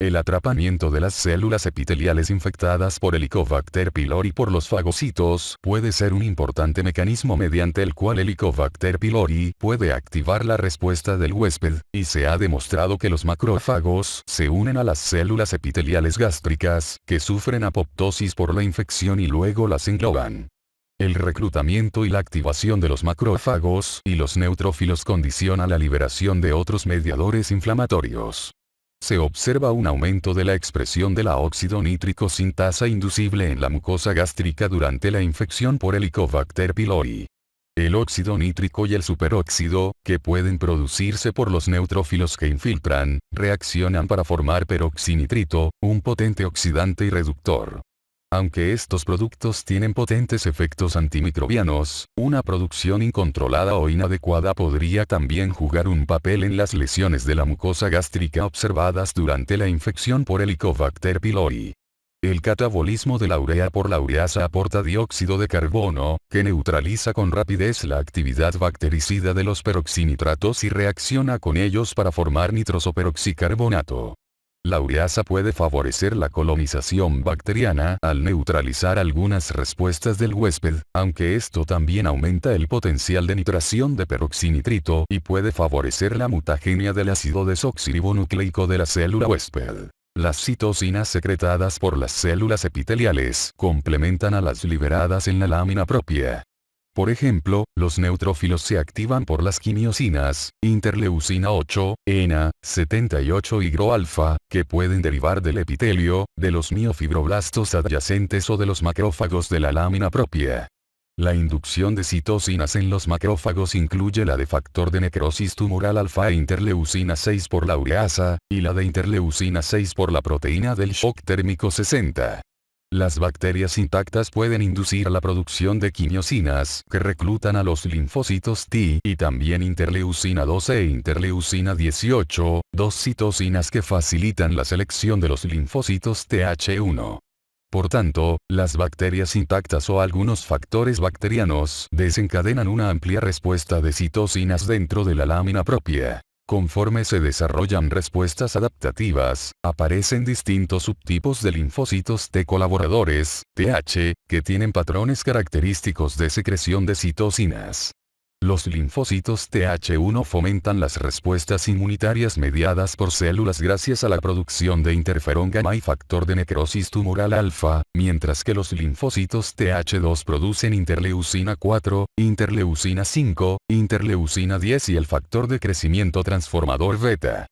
El atrapamiento de las células epiteliales infectadas por Helicobacter pylori por los fagocitos puede ser un importante mecanismo mediante el cual Helicobacter pylori puede activar la respuesta del huésped, y se ha demostrado que los macrófagos se unen a las células epiteliales gástricas, que sufren apoptosis por la infección y luego las engloban. El reclutamiento y la activación de los macrófagos y los neutrófilos condiciona la liberación de otros mediadores inflamatorios. Se observa un aumento de la expresión de la óxido nítrico sintasa inducible en la mucosa gástrica durante la infección por Helicobacter pylori. El óxido nítrico y el superóxido, que pueden producirse por los neutrófilos que infiltran, reaccionan para formar peroxinitrito, un potente oxidante y reductor. Aunque estos productos tienen potentes efectos antimicrobianos, una producción incontrolada o inadecuada podría también jugar un papel en las lesiones de la mucosa gástrica observadas durante la infección por Helicobacter pylori. El catabolismo de la urea por la ureasa aporta dióxido de carbono, que neutraliza con rapidez la actividad bactericida de los peroxinitratos y reacciona con ellos para formar nitrosoperoxicarbonato. La ureasa puede favorecer la colonización bacteriana al neutralizar algunas respuestas del huésped, aunque esto también aumenta el potencial de nitración de peroxinitrito y puede favorecer la mutagenia del ácido desoxirribonucleico de la célula huésped. Las citocinas secretadas por las células epiteliales complementan a las liberadas en la lámina propia. Por ejemplo, los neutrófilos se activan por las quimiosinas, interleucina 8, ENA, 78 y GRO-alfa, que pueden derivar del epitelio, de los miofibroblastos adyacentes o de los macrófagos de la lámina propia. La inducción de citocinas en los macrófagos incluye la de factor de necrosis tumoral alfa e interleucina 6 por la ureasa, y la de interleucina 6 por la proteína del shock térmico 60. Las bacterias intactas pueden inducir la producción de quimiosinas que reclutan a los linfocitos T y también interleucina 12 e interleucina 18, dos citocinas que facilitan la selección de los linfocitos Th1. Por tanto, las bacterias intactas o algunos factores bacterianos desencadenan una amplia respuesta de citocinas dentro de la lámina propia. Conforme se desarrollan respuestas adaptativas, aparecen distintos subtipos de linfocitos T colaboradores, TH, que tienen patrones característicos de secreción de citocinas. Los linfocitos Th1 fomentan las respuestas inmunitarias mediadas por células gracias a la producción de interferón gamma y factor de necrosis tumoral alfa, mientras que los linfocitos Th2 producen interleucina 4, interleucina 5, interleucina 10 y el factor de crecimiento transformador beta.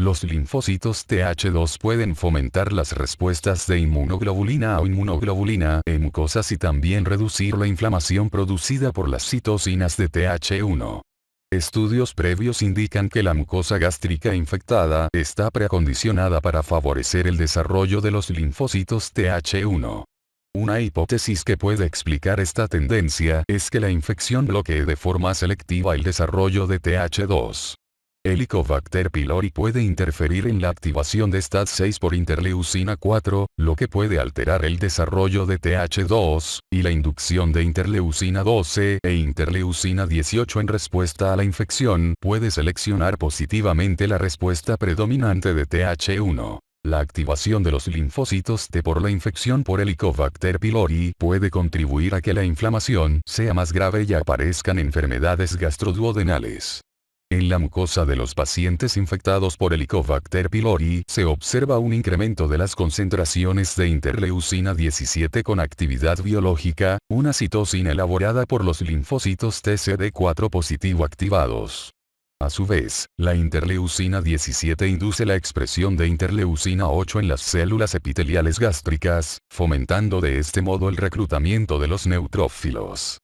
Los linfocitos Th2 pueden fomentar las respuestas de inmunoglobulina A o inmunoglobulina en mucosas y también reducir la inflamación producida por las citocinas de Th1. Estudios previos indican que la mucosa gástrica infectada está preacondicionada para favorecer el desarrollo de los linfocitos Th1. Una hipótesis que puede explicar esta tendencia es que la infección bloquee de forma selectiva el desarrollo de Th2. Helicobacter pylori puede interferir en la activación de STAT6 por interleucina 4, lo que puede alterar el desarrollo de Th2, y la inducción de interleucina 12 e interleucina 18 en respuesta a la infección puede seleccionar positivamente la respuesta predominante de Th1. La activación de los linfocitos T por la infección por Helicobacter pylori puede contribuir a que la inflamación sea más grave y aparezcan enfermedades gastroduodenales. En la mucosa de los pacientes infectados por Helicobacter pylori se observa un incremento de las concentraciones de interleucina 17 con actividad biológica, una citocina elaborada por los linfocitos TCD4 positivo activados. A su vez, la interleucina 17 induce la expresión de interleucina 8 en las células epiteliales gástricas, fomentando de este modo el reclutamiento de los neutrófilos.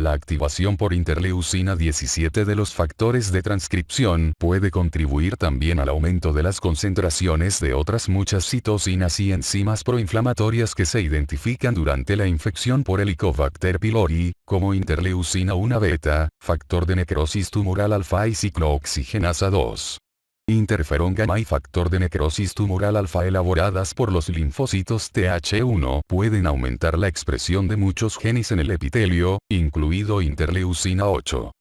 La activación por interleucina 17 de los factores de transcripción puede contribuir también al aumento de las concentraciones de otras muchas citocinas y enzimas proinflamatorias que se identifican durante la infección por Helicobacter pylori, como interleucina 1 beta, factor de necrosis tumoral alfa y ciclooxigenasa 2. Interferón gamma y factor de necrosis tumoral alfa elaboradas por los linfocitos Th1 pueden aumentar la expresión de muchos genes en el epitelio, incluido interleucina 8.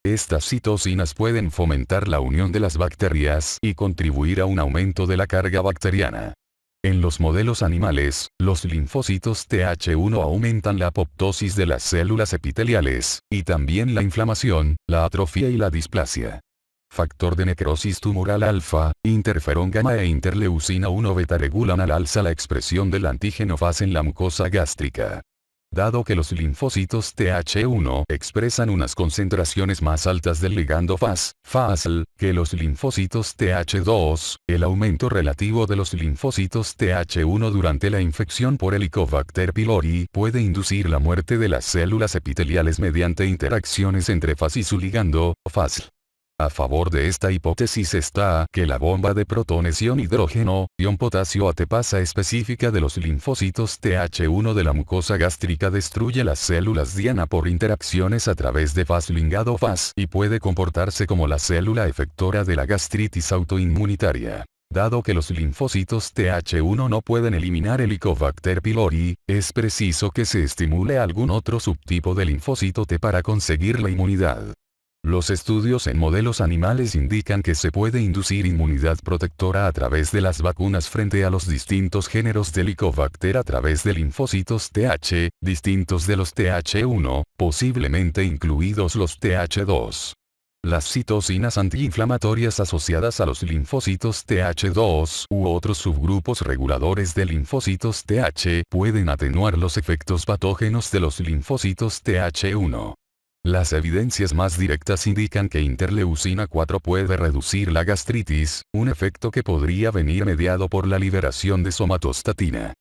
Estas citocinas pueden fomentar la unión de las bacterias y contribuir a un aumento de la carga bacteriana. En los modelos animales, los linfocitos Th1 aumentan la apoptosis de las células epiteliales, y también la inflamación, la atrofia y la displasia. Factor de necrosis tumoral alfa, interferón gamma e interleucina 1 beta regulan al alza la expresión del antígeno FAS en la mucosa gástrica. Dado que los linfocitos Th1 expresan unas concentraciones más altas del ligando FASL, que los linfocitos Th2, el aumento relativo de los linfocitos Th1 durante la infección por Helicobacter pylori puede inducir la muerte de las células epiteliales mediante interacciones entre FAS y su ligando, FASL. A favor de esta hipótesis está que la bomba de protones ion hidrógeno, ion potasio ATPasa específica de los linfocitos Th1 de la mucosa gástrica destruye las células diana por interacciones a través de FAS ligado FAS y puede comportarse como la célula efectora de la gastritis autoinmunitaria. Dado que los linfocitos Th1 no pueden eliminar Helicobacter pylori, es preciso que se estimule algún otro subtipo de linfocito T para conseguir la inmunidad. Los estudios en modelos animales indican que se puede inducir inmunidad protectora a través de las vacunas frente a los distintos géneros de Helicobacter a través de linfocitos Th, distintos de los Th1, posiblemente incluidos los Th2. Las citocinas antiinflamatorias asociadas a los linfocitos Th2 u otros subgrupos reguladores de linfocitos Th pueden atenuar los efectos patógenos de los linfocitos Th1. Las evidencias más directas indican que interleucina 4 puede reducir la gastritis, un efecto que podría venir mediado por la liberación de somatostatina.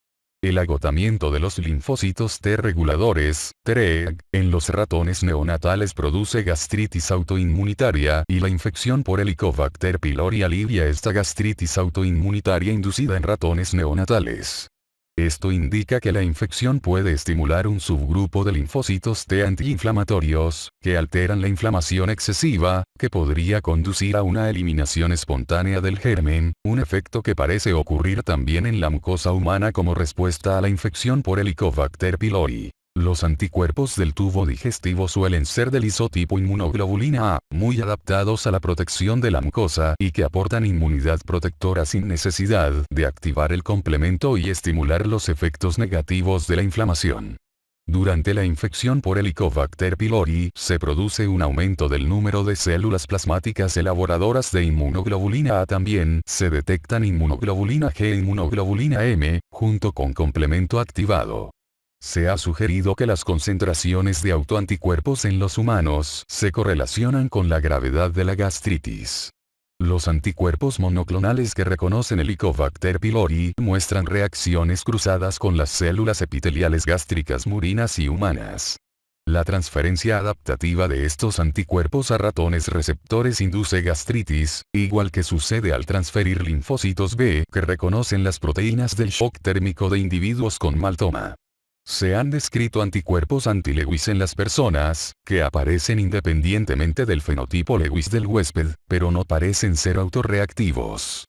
El agotamiento de los linfocitos T reguladores, TREG, en los ratones neonatales produce gastritis autoinmunitaria y la infección por Helicobacter pylori alivia esta gastritis autoinmunitaria inducida en ratones neonatales. Esto indica que la infección puede estimular un subgrupo de linfocitos T antiinflamatorios, que alteran la inflamación excesiva, que podría conducir a una eliminación espontánea del germen, un efecto que parece ocurrir también en la mucosa humana como respuesta a la infección por Helicobacter pylori. Los anticuerpos del tubo digestivo suelen ser del isotipo inmunoglobulina A, muy adaptados a la protección de la mucosa y que aportan inmunidad protectora sin necesidad de activar el complemento y estimular los efectos negativos de la inflamación. Durante la infección por Helicobacter pylori se produce un aumento del número de células plasmáticas elaboradoras de inmunoglobulina A. También se detectan inmunoglobulina G e inmunoglobulina M, junto con complemento activado. Se ha sugerido que las concentraciones de autoanticuerpos en los humanos se correlacionan con la gravedad de la gastritis. Los anticuerpos monoclonales que reconocen Helicobacter pylori muestran reacciones cruzadas con las células epiteliales gástricas murinas y humanas. La transferencia adaptativa de estos anticuerpos a ratones receptores induce gastritis, igual que sucede al transferir linfocitos B que reconocen las proteínas del shock térmico de individuos con maltoma. Se han descrito anticuerpos anti-Lewis en las personas, que aparecen independientemente del fenotipo Lewis del huésped, pero no parecen ser autorreactivos.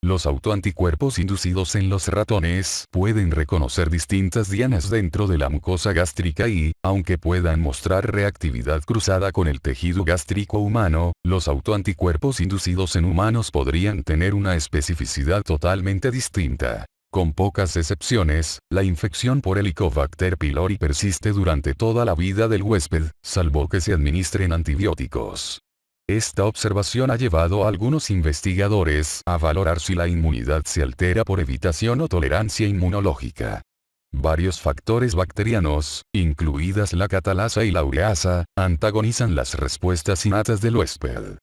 Los autoanticuerpos inducidos en los ratones pueden reconocer distintas dianas dentro de la mucosa gástrica y, aunque puedan mostrar reactividad cruzada con el tejido gástrico humano, los autoanticuerpos inducidos en humanos podrían tener una especificidad totalmente distinta. Con pocas excepciones, la infección por Helicobacter pylori persiste durante toda la vida del huésped, salvo que se administren antibióticos. Esta observación ha llevado a algunos investigadores a valorar si la inmunidad se altera por evitación o tolerancia inmunológica. Varios factores bacterianos, incluidas la catalasa y la ureasa, antagonizan las respuestas innatas del huésped.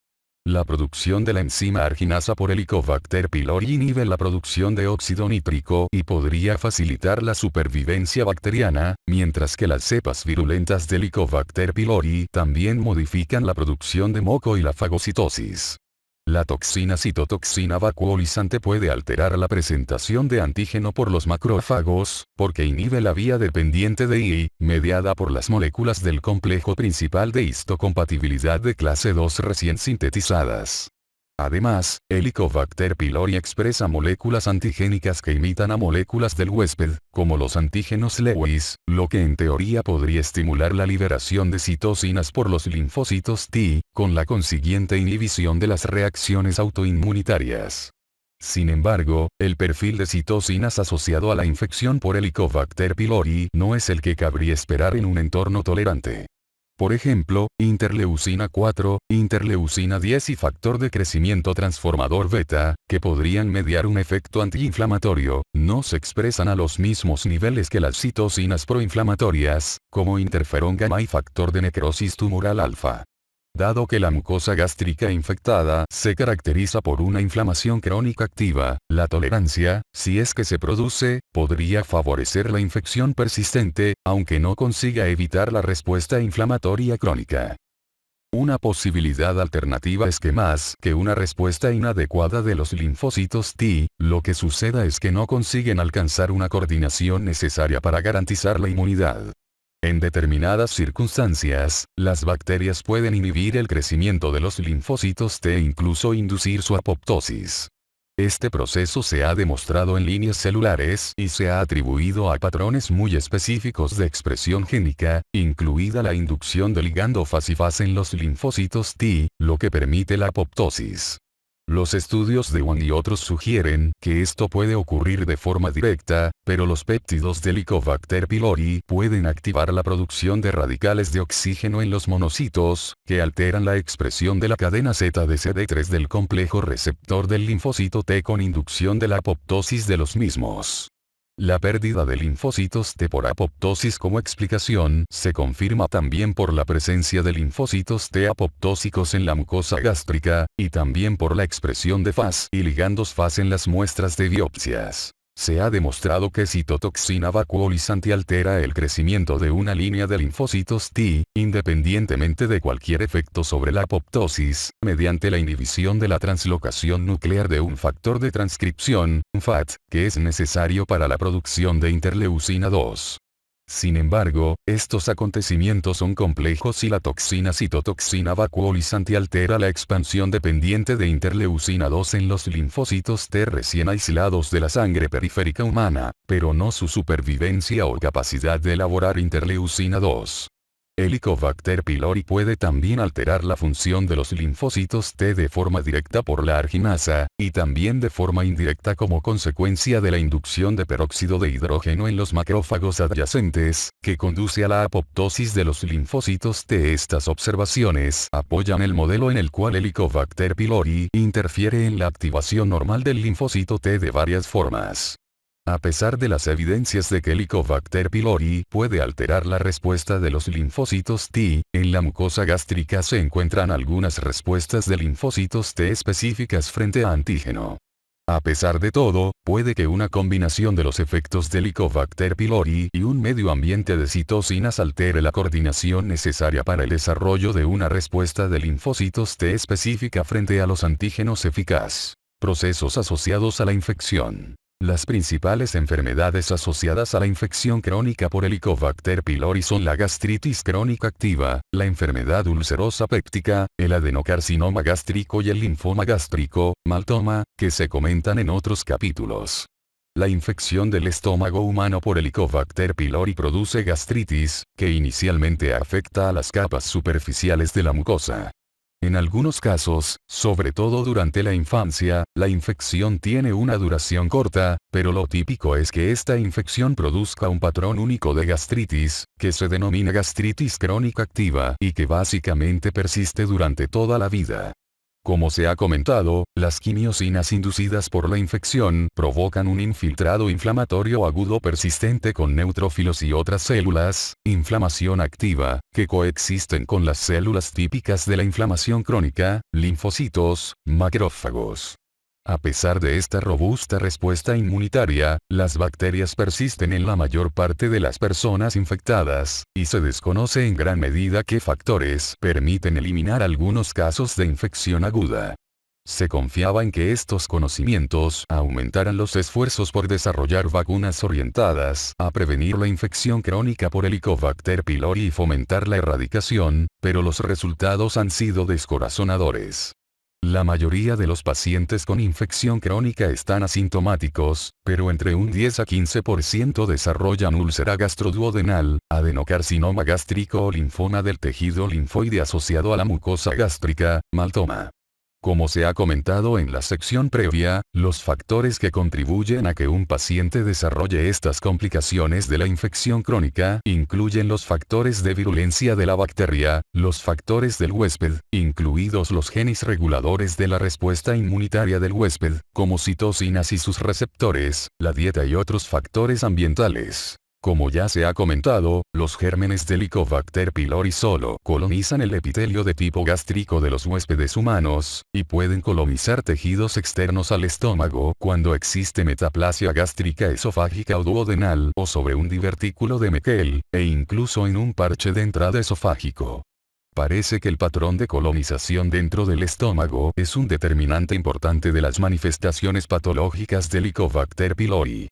La producción de la enzima arginasa por Helicobacter pylori inhibe la producción de óxido nítrico y podría facilitar la supervivencia bacteriana, mientras que las cepas virulentas de Helicobacter pylori también modifican la producción de moco y la fagocitosis. La toxina citotoxina vacuolizante puede alterar la presentación de antígeno por los macrófagos, porque inhibe la vía dependiente de I, mediada por las moléculas del complejo principal de histocompatibilidad de clase 2 recién sintetizadas. Además, Helicobacter pylori expresa moléculas antigénicas que imitan a moléculas del huésped, como los antígenos Lewis, lo que en teoría podría estimular la liberación de citocinas por los linfocitos T, con la consiguiente inhibición de las reacciones autoinmunitarias. Sin embargo, el perfil de citocinas asociado a la infección por Helicobacter pylori no es el que cabría esperar en un entorno tolerante. Por ejemplo, interleucina 4, interleucina 10 y factor de crecimiento transformador beta, que podrían mediar un efecto antiinflamatorio, no se expresan a los mismos niveles que las citocinas proinflamatorias, como interferón gamma y factor de necrosis tumoral alfa. Dado que la mucosa gástrica infectada se caracteriza por una inflamación crónica activa, la tolerancia, si es que se produce, podría favorecer la infección persistente, aunque no consiga evitar la respuesta inflamatoria crónica. Una posibilidad alternativa es que más que una respuesta inadecuada de los linfocitos T, lo que suceda es que no consiguen alcanzar una coordinación necesaria para garantizar la inmunidad. En determinadas circunstancias, las bacterias pueden inhibir el crecimiento de los linfocitos T e incluso inducir su apoptosis. Este proceso se ha demostrado en líneas celulares y se ha atribuido a patrones muy específicos de expresión génica, incluida la inducción de ligando Fas en los linfocitos T, lo que permite la apoptosis. Los estudios de Wang y otros sugieren que esto puede ocurrir de forma directa, pero los péptidos de Helicobacter pylori pueden activar la producción de radicales de oxígeno en los monocitos, que alteran la expresión de la cadena Z de CD3 del complejo receptor del linfocito T con inducción de la apoptosis de los mismos. La pérdida de linfocitos T por apoptosis como explicación se confirma también por la presencia de linfocitos T apoptósicos en la mucosa gástrica, y también por la expresión de Fas y ligandos Fas en las muestras de biopsias. Se ha demostrado que citotoxina vacuolizante altera el crecimiento de una línea de linfocitos T, independientemente de cualquier efecto sobre la apoptosis, mediante la inhibición de la translocación nuclear de un factor de transcripción, FAT, que es necesario para la producción de interleucina 2. Sin embargo, estos acontecimientos son complejos y la toxina citotoxina vacuolizante altera la expansión dependiente de interleucina 2 en los linfocitos T recién aislados de la sangre periférica humana, pero no su supervivencia o capacidad de elaborar interleucina 2. Helicobacter pylori puede también alterar la función de los linfocitos T de forma directa por la arginasa, y también de forma indirecta como consecuencia de la inducción de peróxido de hidrógeno en los macrófagos adyacentes, que conduce a la apoptosis de los linfocitos T. Estas observaciones apoyan el modelo en el cual Helicobacter pylori interfiere en la activación normal del linfocito T de varias formas. A pesar de las evidencias de que Helicobacter pylori puede alterar la respuesta de los linfocitos T, en la mucosa gástrica se encuentran algunas respuestas de linfocitos T específicas frente a antígeno. A pesar de todo, puede que una combinación de los efectos de Helicobacter pylori y un medio ambiente de citocinas altere la coordinación necesaria para el desarrollo de una respuesta de linfocitos T específica frente a los antígenos eficaz. Procesos asociados a la infección. Las principales enfermedades asociadas a la infección crónica por Helicobacter pylori son la gastritis crónica activa, la enfermedad ulcerosa péptica, el adenocarcinoma gástrico y el linfoma gástrico, maltoma, que se comentan en otros capítulos. La infección del estómago humano por Helicobacter pylori produce gastritis, que inicialmente afecta a las capas superficiales de la mucosa. En algunos casos, sobre todo durante la infancia, la infección tiene una duración corta, pero lo típico es que esta infección produzca un patrón único de gastritis, que se denomina gastritis crónica activa y que básicamente persiste durante toda la vida. Como se ha comentado, las quimiosinas inducidas por la infección provocan un infiltrado inflamatorio agudo persistente con neutrófilos y otras células, inflamación activa, que coexisten con las células típicas de la inflamación crónica, linfocitos, macrófagos. A pesar de esta robusta respuesta inmunitaria, las bacterias persisten en la mayor parte de las personas infectadas, y se desconoce en gran medida qué factores permiten eliminar algunos casos de infección aguda. Se confiaba en que estos conocimientos aumentaran los esfuerzos por desarrollar vacunas orientadas a prevenir la infección crónica por Helicobacter pylori y fomentar la erradicación, pero los resultados han sido descorazonadores. La mayoría de los pacientes con infección crónica están asintomáticos, pero entre un 10 a 15% desarrollan úlcera gastroduodenal, adenocarcinoma gástrico o linfoma del tejido linfoide asociado a la mucosa gástrica, maltoma. Como se ha comentado en la sección previa, los factores que contribuyen a que un paciente desarrolle estas complicaciones de la infección crónica incluyen los factores de virulencia de la bacteria, los factores del huésped, incluidos los genes reguladores de la respuesta inmunitaria del huésped, como citocinas y sus receptores, la dieta y otros factores ambientales. Como ya se ha comentado, los gérmenes de Helicobacter pylori solo colonizan el epitelio de tipo gástrico de los huéspedes humanos, y pueden colonizar tejidos externos al estómago cuando existe metaplasia gástrica esofágica o duodenal o sobre un divertículo de Meckel, e incluso en un parche de entrada esofágico. Parece que el patrón de colonización dentro del estómago es un determinante importante de las manifestaciones patológicas de Helicobacter pylori.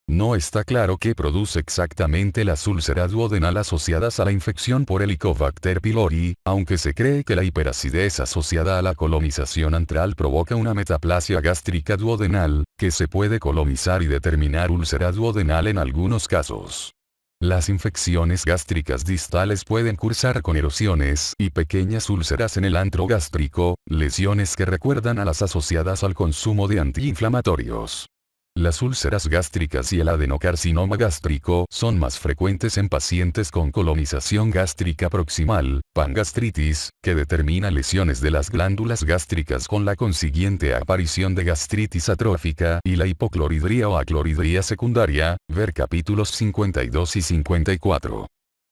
No está claro qué produce exactamente las úlceras duodenal asociadas a la infección por Helicobacter pylori, aunque se cree que la hiperacidez asociada a la colonización antral provoca una metaplasia gástrica duodenal, que se puede colonizar y determinar úlcera duodenal en algunos casos. Las infecciones gástricas distales pueden cursar con erosiones y pequeñas úlceras en el antro gástrico, lesiones que recuerdan a las asociadas al consumo de antiinflamatorios. Las úlceras gástricas y el adenocarcinoma gástrico son más frecuentes en pacientes con colonización gástrica proximal, pangastritis, que determina lesiones de las glándulas gástricas con la consiguiente aparición de gastritis atrófica y la hipocloridría o acloridría secundaria, ver capítulos 52 y 54.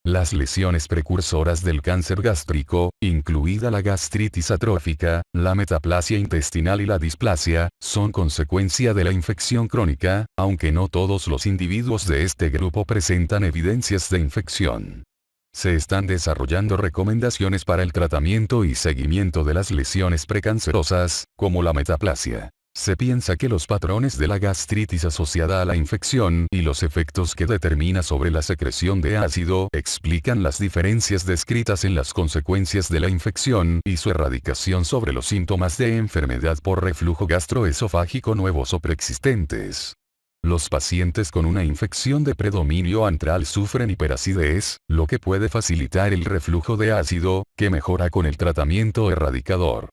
Las lesiones precursoras del cáncer gástrico, incluida la gastritis atrófica, la metaplasia intestinal y la displasia, son consecuencia de la infección crónica, aunque no todos los individuos de este grupo presentan evidencias de infección. Se están desarrollando recomendaciones para el tratamiento y seguimiento de las lesiones precancerosas, como la metaplasia. Se piensa que los patrones de la gastritis asociada a la infección y los efectos que determina sobre la secreción de ácido explican las diferencias descritas en las consecuencias de la infección y su erradicación sobre los síntomas de enfermedad por reflujo gastroesofágico nuevos o preexistentes. Los pacientes con una infección de predominio antral sufren hiperacidez, lo que puede facilitar el reflujo de ácido, que mejora con el tratamiento erradicador.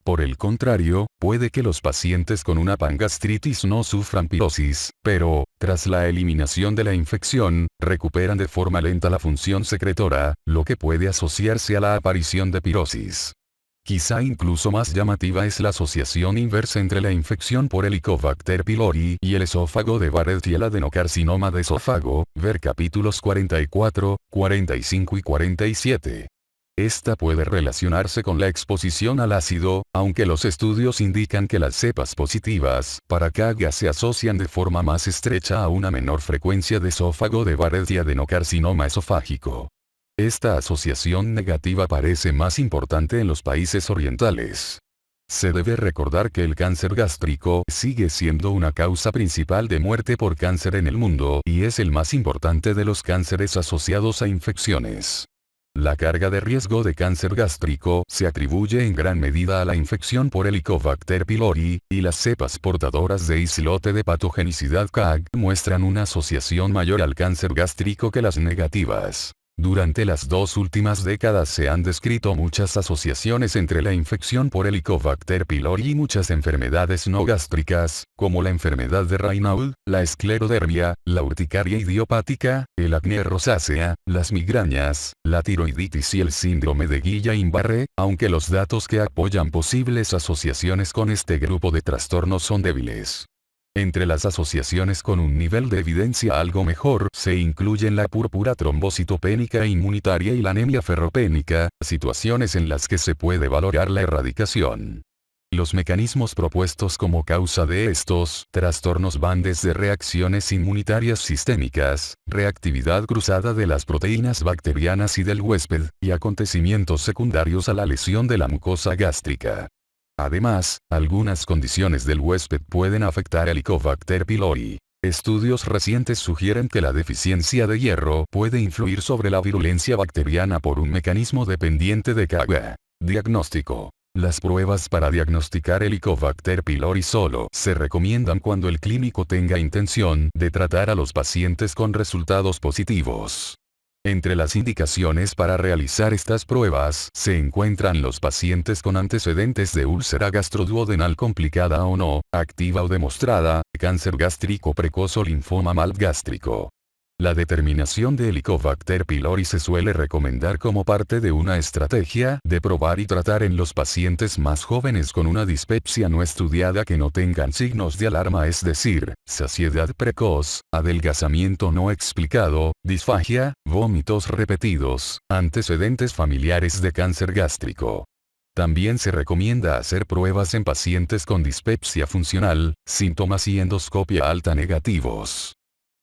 Por el contrario, puede que los pacientes con una pangastritis no sufran pirosis, pero, tras la eliminación de la infección, recuperan de forma lenta la función secretora, lo que puede asociarse a la aparición de pirosis. Quizá incluso más llamativa es la asociación inversa entre la infección por Helicobacter pylori y el esófago de Barrett y el adenocarcinoma de esófago, ver capítulos 44, 45 y 47. Esta puede relacionarse con la exposición al ácido, aunque los estudios indican que las cepas positivas para CAGA se asocian de forma más estrecha a una menor frecuencia de esófago de Barrett y adenocarcinoma esofágico. Esta asociación negativa parece más importante en los países orientales. Se debe recordar que el cáncer gástrico sigue siendo una causa principal de muerte por cáncer en el mundo y es el más importante de los cánceres asociados a infecciones. La carga de riesgo de cáncer gástrico se atribuye en gran medida a la infección por Helicobacter pylori, y las cepas portadoras de islote de patogenicidad CAG muestran una asociación mayor al cáncer gástrico que las negativas. Durante las 2 últimas décadas se han descrito muchas asociaciones entre la infección por Helicobacter pylori y muchas enfermedades no gástricas, como la enfermedad de Raynaud, la esclerodermia, la urticaria idiopática, el acné rosácea, las migrañas, la tiroiditis y el síndrome de Guillain-Barré, aunque los datos que apoyan posibles asociaciones con este grupo de trastornos son débiles. Entre las asociaciones con un nivel de evidencia algo mejor se incluyen la púrpura trombocitopénica inmunitaria y la anemia ferropénica, situaciones en las que se puede valorar la erradicación. Los mecanismos propuestos como causa de estos trastornos van desde reacciones inmunitarias sistémicas, reactividad cruzada de las proteínas bacterianas y del huésped, y acontecimientos secundarios a la lesión de la mucosa gástrica. Además, algunas condiciones del huésped pueden afectar a Helicobacter pylori. Estudios recientes sugieren que la deficiencia de hierro puede influir sobre la virulencia bacteriana por un mecanismo dependiente de CAGA. Diagnóstico. Las pruebas para diagnosticar Helicobacter pylori solo se recomiendan cuando el clínico tenga intención de tratar a los pacientes con resultados positivos. Entre las indicaciones para realizar estas pruebas se encuentran los pacientes con antecedentes de úlcera gastroduodenal complicada o no, activa o demostrada, cáncer gástrico precoz o linfoma mal gástrico. La determinación de Helicobacter pylori se suele recomendar como parte de una estrategia de probar y tratar en los pacientes más jóvenes con una dispepsia no estudiada que no tengan signos de alarma, es decir, saciedad precoz, adelgazamiento no explicado, disfagia, vómitos repetidos, antecedentes familiares de cáncer gástrico. También se recomienda hacer pruebas en pacientes con dispepsia funcional, síntomas y endoscopia alta negativos.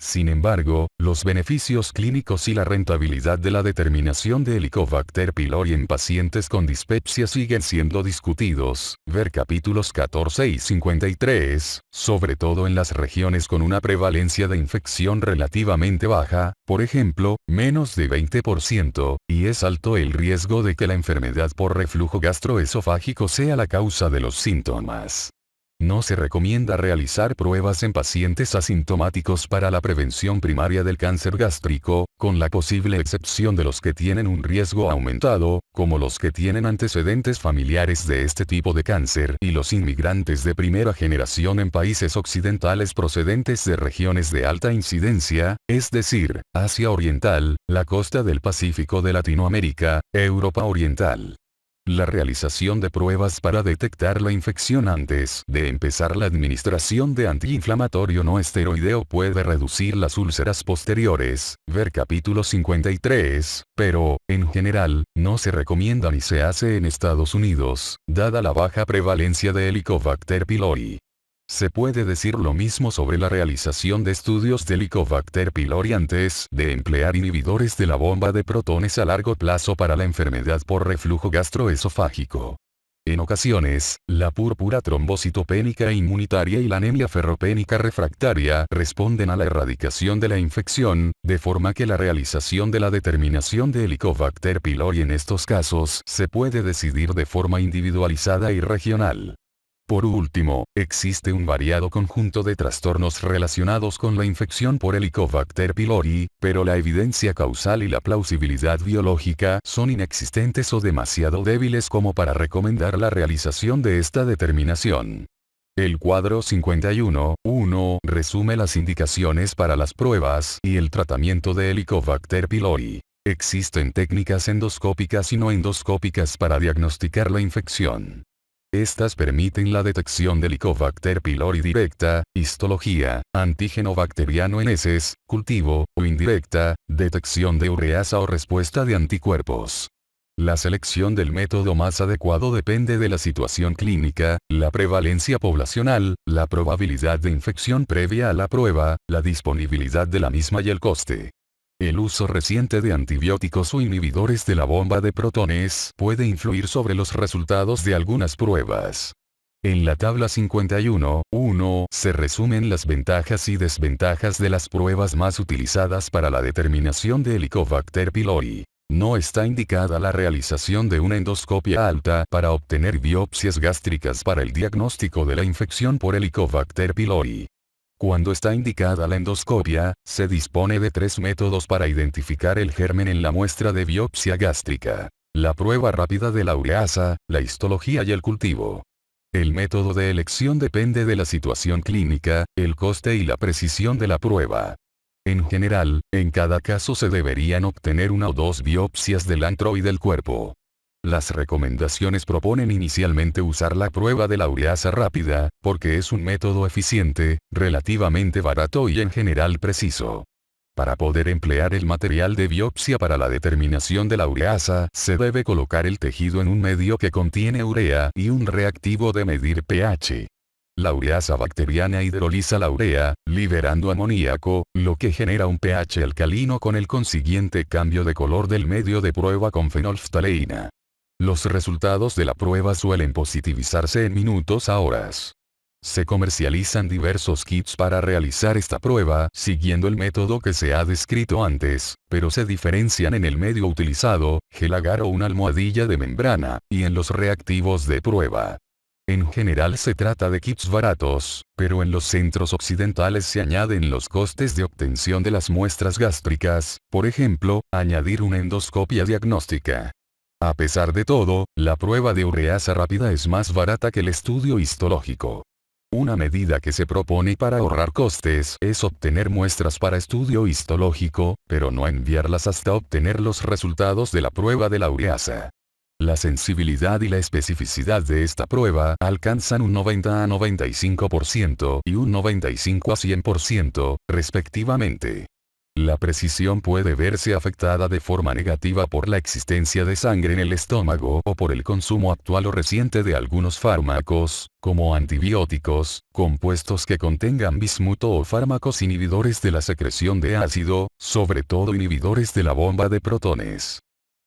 Sin embargo, los beneficios clínicos y la rentabilidad de la determinación de Helicobacter pylori en pacientes con dispepsia siguen siendo discutidos. Ver capítulos 14 y 53, sobre todo en las regiones con una prevalencia de infección relativamente baja, por ejemplo, menos de 20%, y es alto el riesgo de que la enfermedad por reflujo gastroesofágico sea la causa de los síntomas. No se recomienda realizar pruebas en pacientes asintomáticos para la prevención primaria del cáncer gástrico, con la posible excepción de los que tienen un riesgo aumentado, como los que tienen antecedentes familiares de este tipo de cáncer y los inmigrantes de primera generación en países occidentales procedentes de regiones de alta incidencia, es decir, Asia Oriental, la costa del Pacífico de Latinoamérica, Europa Oriental. La realización de pruebas para detectar la infección antes de empezar la administración de antiinflamatorio no esteroideo puede reducir las úlceras posteriores, ver capítulo 53, pero, en general, no se recomienda ni se hace en Estados Unidos, dada la baja prevalencia de Helicobacter pylori. Se puede decir lo mismo sobre la realización de estudios de Helicobacter pylori antes de emplear inhibidores de la bomba de protones a largo plazo para la enfermedad por reflujo gastroesofágico. En ocasiones, la púrpura trombocitopénica inmunitaria y la anemia ferropénica refractaria responden a la erradicación de la infección, de forma que la realización de la determinación de Helicobacter pylori en estos casos se puede decidir de forma individualizada y regional. Por último, existe un variado conjunto de trastornos relacionados con la infección por Helicobacter pylori, pero la evidencia causal y la plausibilidad biológica son inexistentes o demasiado débiles como para recomendar la realización de esta determinación. El cuadro 51.1 resume las indicaciones para las pruebas y el tratamiento de Helicobacter pylori. Existen técnicas endoscópicas y no endoscópicas para diagnosticar la infección. Estas permiten la detección de Helicobacter pylori directa, histología, antígeno bacteriano en heces, cultivo, o indirecta, detección de ureasa o respuesta de anticuerpos. La selección del método más adecuado depende de la situación clínica, la prevalencia poblacional, la probabilidad de infección previa a la prueba, la disponibilidad de la misma y el coste. El uso reciente de antibióticos o inhibidores de la bomba de protones puede influir sobre los resultados de algunas pruebas. En la tabla 51.1 se resumen las ventajas y desventajas de las pruebas más utilizadas para la determinación de Helicobacter pylori. No está indicada la realización de una endoscopia alta para obtener biopsias gástricas para el diagnóstico de la infección por Helicobacter pylori. Cuando está indicada la endoscopia, se dispone de 3 métodos para identificar el germen en la muestra de biopsia gástrica: la prueba rápida de la ureasa, la histología y el cultivo. El método de elección depende de la situación clínica, el coste y la precisión de la prueba. En general, en cada caso se deberían obtener 1 o 2 biopsias del antro y del cuerpo. Las recomendaciones proponen inicialmente usar la prueba de la ureasa rápida, porque es un método eficiente, relativamente barato y en general preciso. Para poder emplear el material de biopsia para la determinación de la ureasa, se debe colocar el tejido en un medio que contiene urea y un reactivo de medir pH. La ureasa bacteriana hidroliza la urea, liberando amoníaco, lo que genera un pH alcalino con el consiguiente cambio de color del medio de prueba con fenolftaleína. Los resultados de la prueba suelen positivizarse en minutos a horas. Se comercializan diversos kits para realizar esta prueba, siguiendo el método que se ha descrito antes, pero se diferencian en el medio utilizado, gel agar o una almohadilla de membrana, y en los reactivos de prueba. En general se trata de kits baratos, pero en los centros occidentales se añaden los costes de obtención de las muestras gástricas, por ejemplo, añadir una endoscopia diagnóstica. A pesar de todo, la prueba de ureasa rápida es más barata que el estudio histológico. Una medida que se propone para ahorrar costes es obtener muestras para estudio histológico, pero no enviarlas hasta obtener los resultados de la prueba de la ureasa. La sensibilidad y la especificidad de esta prueba alcanzan un 90 a 95% y un 95 a 100%, respectivamente. La precisión puede verse afectada de forma negativa por la existencia de sangre en el estómago o por el consumo actual o reciente de algunos fármacos, como antibióticos, compuestos que contengan bismuto o fármacos inhibidores de la secreción de ácido, sobre todo inhibidores de la bomba de protones.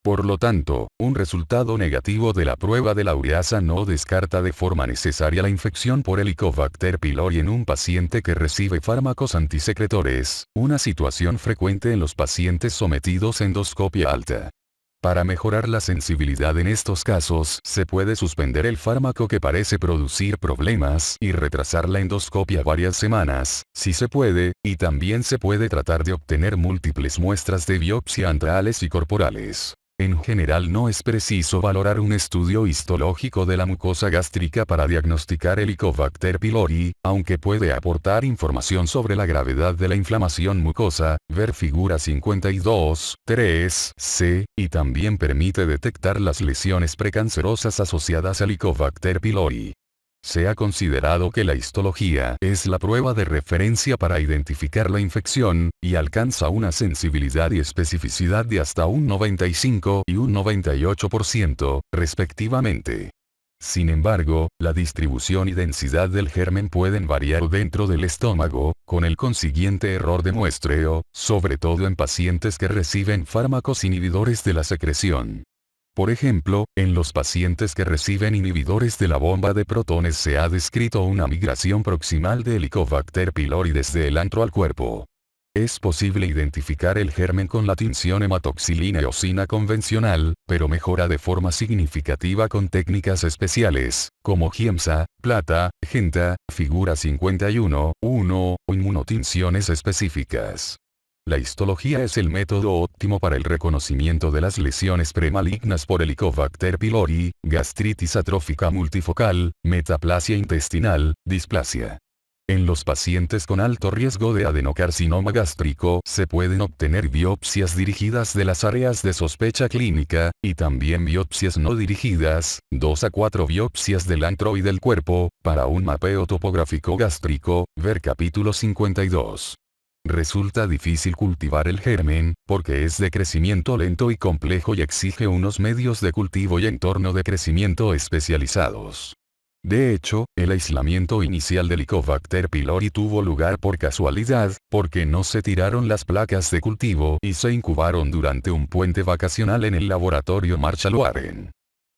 Por lo tanto, un resultado negativo de la prueba de la ureasa no descarta de forma necesaria la infección por Helicobacter pylori en un paciente que recibe fármacos antisecretores, una situación frecuente en los pacientes sometidos a endoscopia alta. Para mejorar la sensibilidad en estos casos, se puede suspender el fármaco que parece producir problemas y retrasar la endoscopia varias semanas, si se puede, y también se puede tratar de obtener múltiples muestras de biopsia antrales y corporales. En general no es preciso valorar un estudio histológico de la mucosa gástrica para diagnosticar Helicobacter pylori, aunque puede aportar información sobre la gravedad de la inflamación mucosa, ver figura 52.3c, y también permite detectar las lesiones precancerosas asociadas a Helicobacter pylori. Se ha considerado que la histología es la prueba de referencia para identificar la infección, y alcanza una sensibilidad y especificidad de hasta un 95 y un 98%, respectivamente. Sin embargo, la distribución y densidad del germen pueden variar dentro del estómago, con el consiguiente error de muestreo, sobre todo en pacientes que reciben fármacos inhibidores de la secreción. Por ejemplo, en los pacientes que reciben inhibidores de la bomba de protones se ha descrito una migración proximal de Helicobacter pylori desde el antro al cuerpo. Es posible identificar el germen con la tinción hematoxilina eosina convencional, pero mejora de forma significativa con técnicas especiales, como GIEMSA, plata, genta, figura 51.1, o inmunotinciones específicas. La histología es el método óptimo para el reconocimiento de las lesiones premalignas por Helicobacter pylori, gastritis atrófica multifocal, metaplasia intestinal, displasia. En los pacientes con alto riesgo de adenocarcinoma gástrico se pueden obtener biopsias dirigidas de las áreas de sospecha clínica, y también biopsias no dirigidas, 2 a 4 biopsias del antro y del cuerpo, para un mapeo topográfico gástrico, ver capítulo 52. Resulta difícil cultivar el germen, porque es de crecimiento lento y complejo y exige unos medios de cultivo y entorno de crecimiento especializados. De hecho, el aislamiento inicial de Helicobacter pylori tuvo lugar por casualidad, porque no se tiraron las placas de cultivo y se incubaron durante un puente vacacional en el laboratorio Marshall Warren.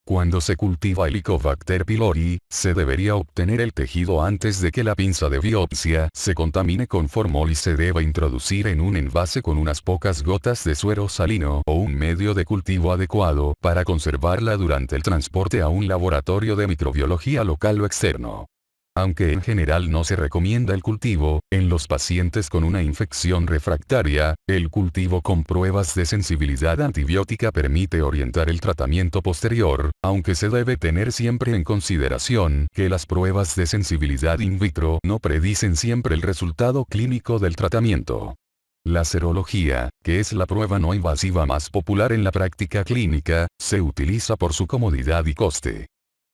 Cuando se cultiva Helicobacter pylori, se debería obtener el tejido antes de que la pinza de biopsia se contamine con formol y se deba introducir en un envase con unas pocas gotas de suero salino o un medio de cultivo adecuado para conservarla durante el transporte a un laboratorio de microbiología local o externo. Aunque en general no se recomienda el cultivo, en los pacientes con una infección refractaria, el cultivo con pruebas de sensibilidad antibiótica permite orientar el tratamiento posterior, aunque se debe tener siempre en consideración que las pruebas de sensibilidad in vitro no predicen siempre el resultado clínico del tratamiento. La serología, que es la prueba no invasiva más popular en la práctica clínica, se utiliza por su comodidad y coste.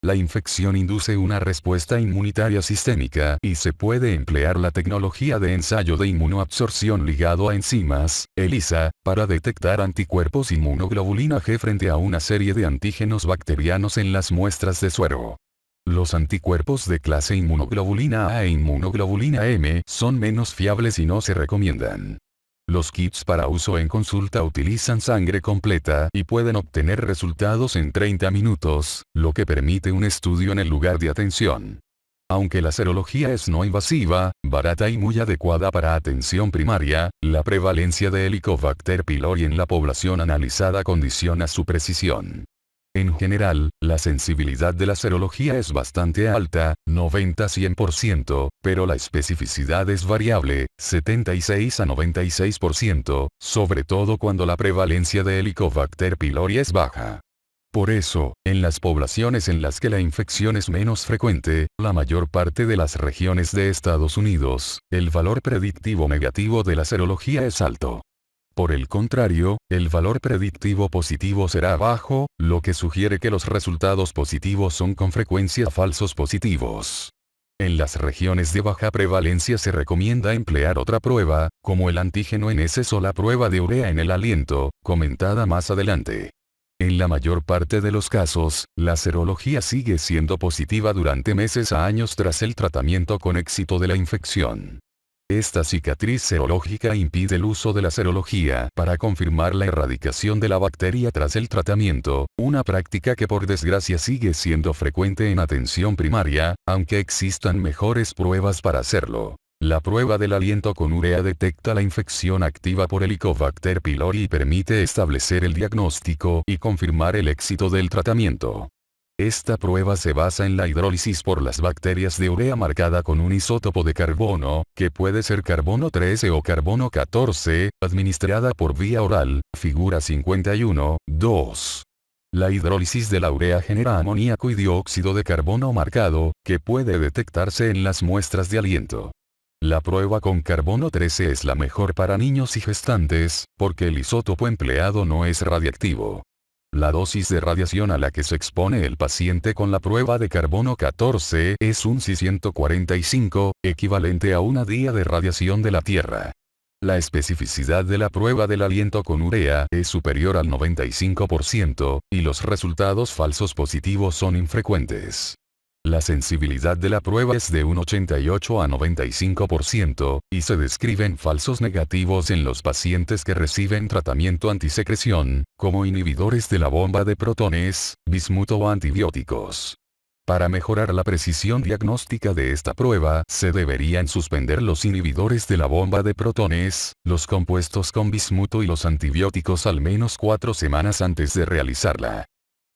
La infección induce una respuesta inmunitaria sistémica y se puede emplear la tecnología de ensayo de inmunoabsorción ligado a enzimas, ELISA, para detectar anticuerpos inmunoglobulina G frente a una serie de antígenos bacterianos en las muestras de suero. Los anticuerpos de clase inmunoglobulina A e inmunoglobulina M son menos fiables y no se recomiendan. Los kits para uso en consulta utilizan sangre completa y pueden obtener resultados en 30 minutos, lo que permite un estudio en el lugar de atención. Aunque la serología es no invasiva, barata y muy adecuada para atención primaria, la prevalencia de Helicobacter pylori en la población analizada condiciona su precisión. En general, la sensibilidad de la serología es bastante alta, 90-100%, pero la especificidad es variable, 76 a 96%, sobre todo cuando la prevalencia de Helicobacter pylori es baja. Por eso, en las poblaciones en las que la infección es menos frecuente, la mayor parte de las regiones de Estados Unidos, el valor predictivo negativo de la serología es alto. Por el contrario, el valor predictivo positivo será bajo, lo que sugiere que los resultados positivos son con frecuencia falsos positivos. En las regiones de baja prevalencia se recomienda emplear otra prueba, como el antígeno en heces o la prueba de urea en el aliento, comentada más adelante. En la mayor parte de los casos, la serología sigue siendo positiva durante meses a años tras el tratamiento con éxito de la infección. Esta cicatriz serológica impide el uso de la serología para confirmar la erradicación de la bacteria tras el tratamiento, una práctica que por desgracia sigue siendo frecuente en atención primaria, aunque existan mejores pruebas para hacerlo. La prueba del aliento con urea detecta la infección activa por Helicobacter pylori y permite establecer el diagnóstico y confirmar el éxito del tratamiento. Esta prueba se basa en la hidrólisis por las bacterias de urea marcada con un isótopo de carbono, que puede ser carbono 13 o carbono 14, administrada por vía oral, figura 51.2. La hidrólisis de la urea genera amoníaco y dióxido de carbono marcado, que puede detectarse en las muestras de aliento. La prueba con carbono 13 es la mejor para niños y gestantes, porque el isótopo empleado no es radiactivo. La dosis de radiación a la que se expone el paciente con la prueba de carbono 14 es un C-145, equivalente a un día de radiación de la Tierra. La especificidad de la prueba del aliento con urea es superior al 95%, y los resultados falsos positivos son infrecuentes. La sensibilidad de la prueba es de un 88 a 95%, y se describen falsos negativos en los pacientes que reciben tratamiento antisecreción, como inhibidores de la bomba de protones, bismuto o antibióticos. Para mejorar la precisión diagnóstica de esta prueba, se deberían suspender los inhibidores de la bomba de protones, los compuestos con bismuto y los antibióticos al menos 4 semanas antes de realizarla.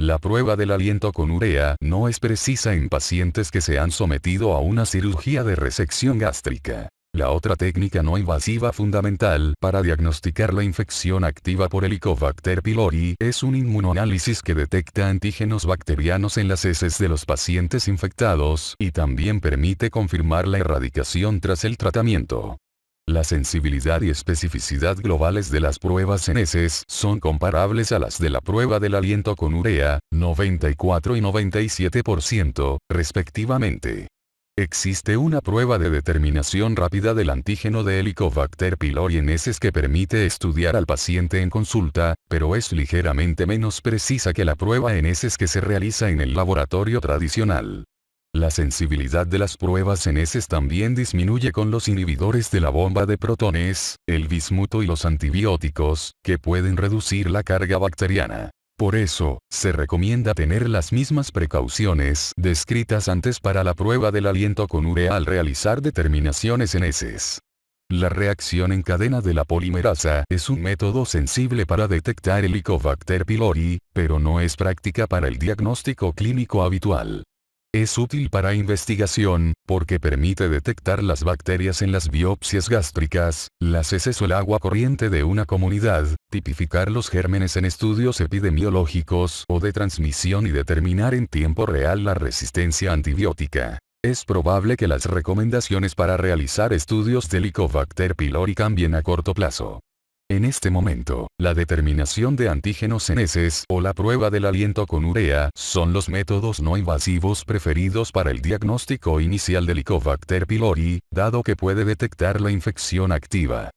La prueba del aliento con urea no es precisa en pacientes que se han sometido a una cirugía de resección gástrica. La otra técnica no invasiva fundamental para diagnosticar la infección activa por Helicobacter pylori es un inmunoanálisis que detecta antígenos bacterianos en las heces de los pacientes infectados y también permite confirmar la erradicación tras el tratamiento. La sensibilidad y especificidad globales de las pruebas en heces son comparables a las de la prueba del aliento con urea, 94 y 97%, respectivamente. Existe una prueba de determinación rápida del antígeno de Helicobacter pylori en heces que permite estudiar al paciente en consulta, pero es ligeramente menos precisa que la prueba en heces que se realiza en el laboratorio tradicional. La sensibilidad de las pruebas en heces también disminuye con los inhibidores de la bomba de protones, el bismuto y los antibióticos, que pueden reducir la carga bacteriana. Por eso, se recomienda tener las mismas precauciones descritas antes para la prueba del aliento con urea al realizar determinaciones en heces. La reacción en cadena de la polimerasa es un método sensible para detectar Helicobacter pylori, pero no es práctica para el diagnóstico clínico habitual. Es útil para investigación, porque permite detectar las bacterias en las biopsias gástricas, las heces o el agua corriente de una comunidad, tipificar los gérmenes en estudios epidemiológicos o de transmisión y determinar en tiempo real la resistencia antibiótica. Es probable que las recomendaciones para realizar estudios de Helicobacter pylori cambien a corto plazo. En este momento, la determinación de antígenos en heces o la prueba del aliento con urea son los métodos no invasivos preferidos para el diagnóstico inicial de Helicobacter pylori, dado que puede detectar la infección activa.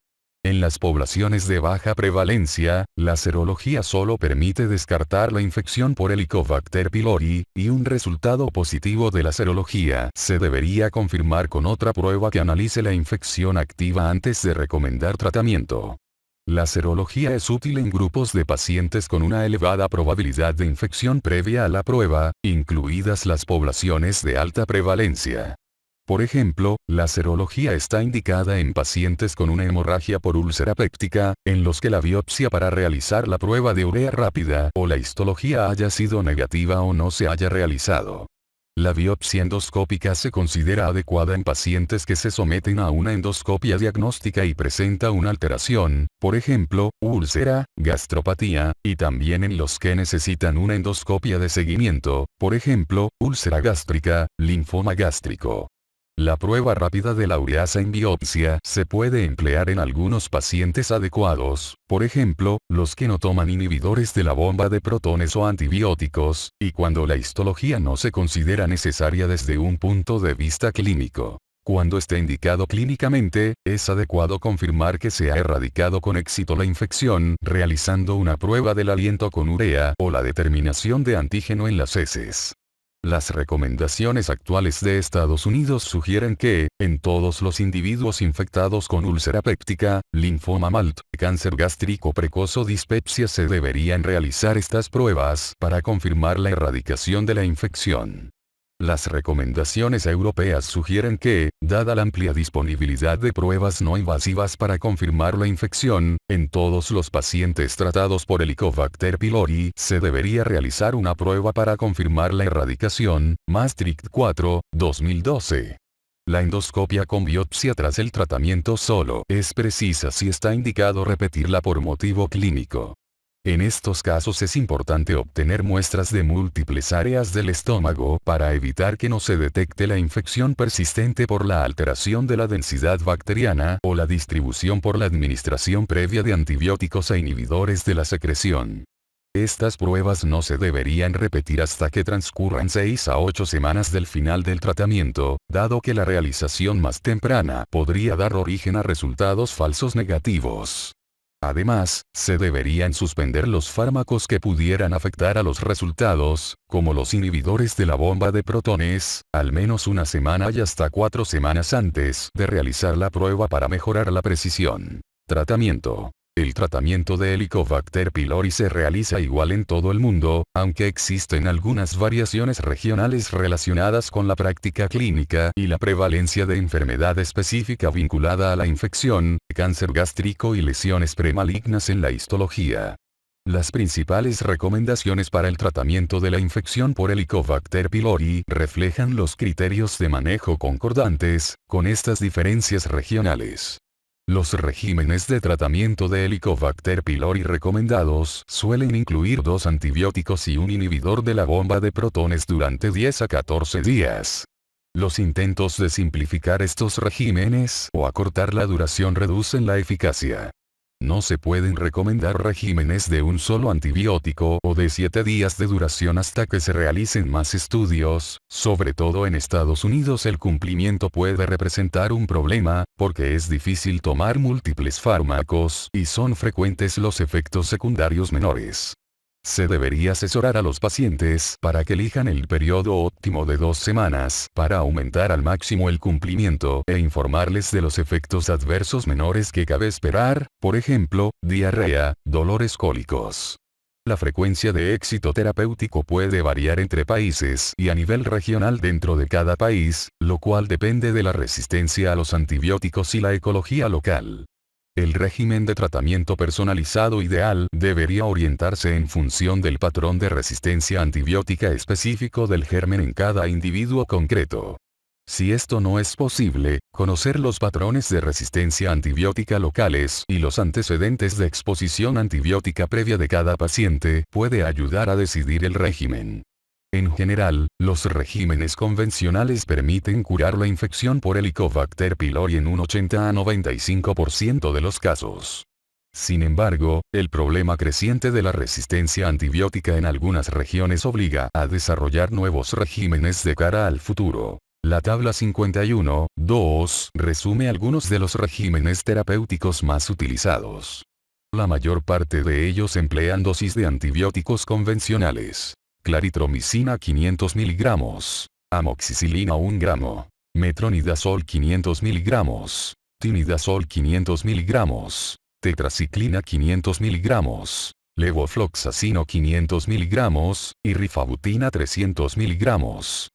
En las poblaciones de baja prevalencia, la serología solo permite descartar la infección por Helicobacter pylori, y un resultado positivo de la serología se debería confirmar con otra prueba que analice la infección activa antes de recomendar tratamiento. La serología es útil en grupos de pacientes con una elevada probabilidad de infección previa a la prueba, incluidas las poblaciones de alta prevalencia. Por ejemplo, la serología está indicada en pacientes con una hemorragia por úlcera péptica, en los que la biopsia para realizar la prueba de urea rápida o la histología haya sido negativa o no se haya realizado. La biopsia endoscópica se considera adecuada en pacientes que se someten a una endoscopia diagnóstica y presenta una alteración, por ejemplo, úlcera, gastropatía, y también en los que necesitan una endoscopia de seguimiento, por ejemplo, úlcera gástrica, linfoma gástrico. La prueba rápida de la ureasa en biopsia se puede emplear en algunos pacientes adecuados, por ejemplo, los que no toman inhibidores de la bomba de protones o antibióticos, y cuando la histología no se considera necesaria desde un punto de vista clínico. Cuando esté indicado clínicamente, es adecuado confirmar que se ha erradicado con éxito la infección, realizando una prueba del aliento con urea o la determinación de antígeno en las heces. Las recomendaciones actuales de Estados Unidos sugieren que, en todos los individuos infectados con úlcera péptica, linfoma MALT, cáncer gástrico precoz o dispepsia se deberían realizar estas pruebas para confirmar la erradicación de la infección. Las recomendaciones europeas sugieren que, dada la amplia disponibilidad de pruebas no invasivas para confirmar la infección, en todos los pacientes tratados por Helicobacter pylori se debería realizar una prueba para confirmar la erradicación, Maastricht 4, 2012. La endoscopia con biopsia tras el tratamiento solo es precisa si está indicado repetirla por motivo clínico. En estos casos es importante obtener muestras de múltiples áreas del estómago para evitar que no se detecte la infección persistente por la alteración de la densidad bacteriana o la distribución por la administración previa de antibióticos e inhibidores de la secreción. Estas pruebas no se deberían repetir hasta que transcurran 6 a 8 semanas del final del tratamiento, dado que la realización más temprana podría dar origen a resultados falsos negativos. Además, se deberían suspender los fármacos que pudieran afectar a los resultados, como los inhibidores de la bomba de protones, al menos una semana y hasta 4 semanas antes de realizar la prueba para mejorar la precisión. Tratamiento. El tratamiento de Helicobacter pylori se realiza igual en todo el mundo, aunque existen algunas variaciones regionales relacionadas con la práctica clínica y la prevalencia de enfermedad específica vinculada a la infección, cáncer gástrico y lesiones premalignas en la histología. Las principales recomendaciones para el tratamiento de la infección por Helicobacter pylori reflejan los criterios de manejo concordantes, con estas diferencias regionales. Los regímenes de tratamiento de Helicobacter pylori recomendados suelen incluir 2 antibióticos y un inhibidor de la bomba de protones durante 10 a 14 días. Los intentos de simplificar estos regímenes o acortar la duración reducen la eficacia. No se pueden recomendar regímenes de un solo antibiótico o de 7 días de duración hasta que se realicen más estudios, sobre todo en Estados Unidos el cumplimiento puede representar un problema, porque es difícil tomar múltiples fármacos y son frecuentes los efectos secundarios menores. Se debería asesorar a los pacientes para que elijan el periodo óptimo de 2 semanas para aumentar al máximo el cumplimiento e informarles de los efectos adversos menores que cabe esperar, por ejemplo, diarrea, dolores cólicos. La frecuencia de éxito terapéutico puede variar entre países y a nivel regional dentro de cada país, lo cual depende de la resistencia a los antibióticos y la ecología local. El régimen de tratamiento personalizado ideal debería orientarse en función del patrón de resistencia antibiótica específico del germen en cada individuo concreto. Si esto no es posible, conocer los patrones de resistencia antibiótica locales y los antecedentes de exposición antibiótica previa de cada paciente puede ayudar a decidir el régimen. En general, los regímenes convencionales permiten curar la infección por Helicobacter pylori en un 80 a 95% de los casos. Sin embargo, el problema creciente de la resistencia antibiótica en algunas regiones obliga a desarrollar nuevos regímenes de cara al futuro. La tabla 51.2 resume algunos de los regímenes terapéuticos más utilizados. La mayor parte de ellos emplean dosis de antibióticos convencionales. Claritromicina 500 mg, amoxicilina 1 gramo, metronidazol 500 mg, tinidazol 500 mg, tetraciclina 500 mg, levofloxacino 500 mg, y rifabutina 300 mg.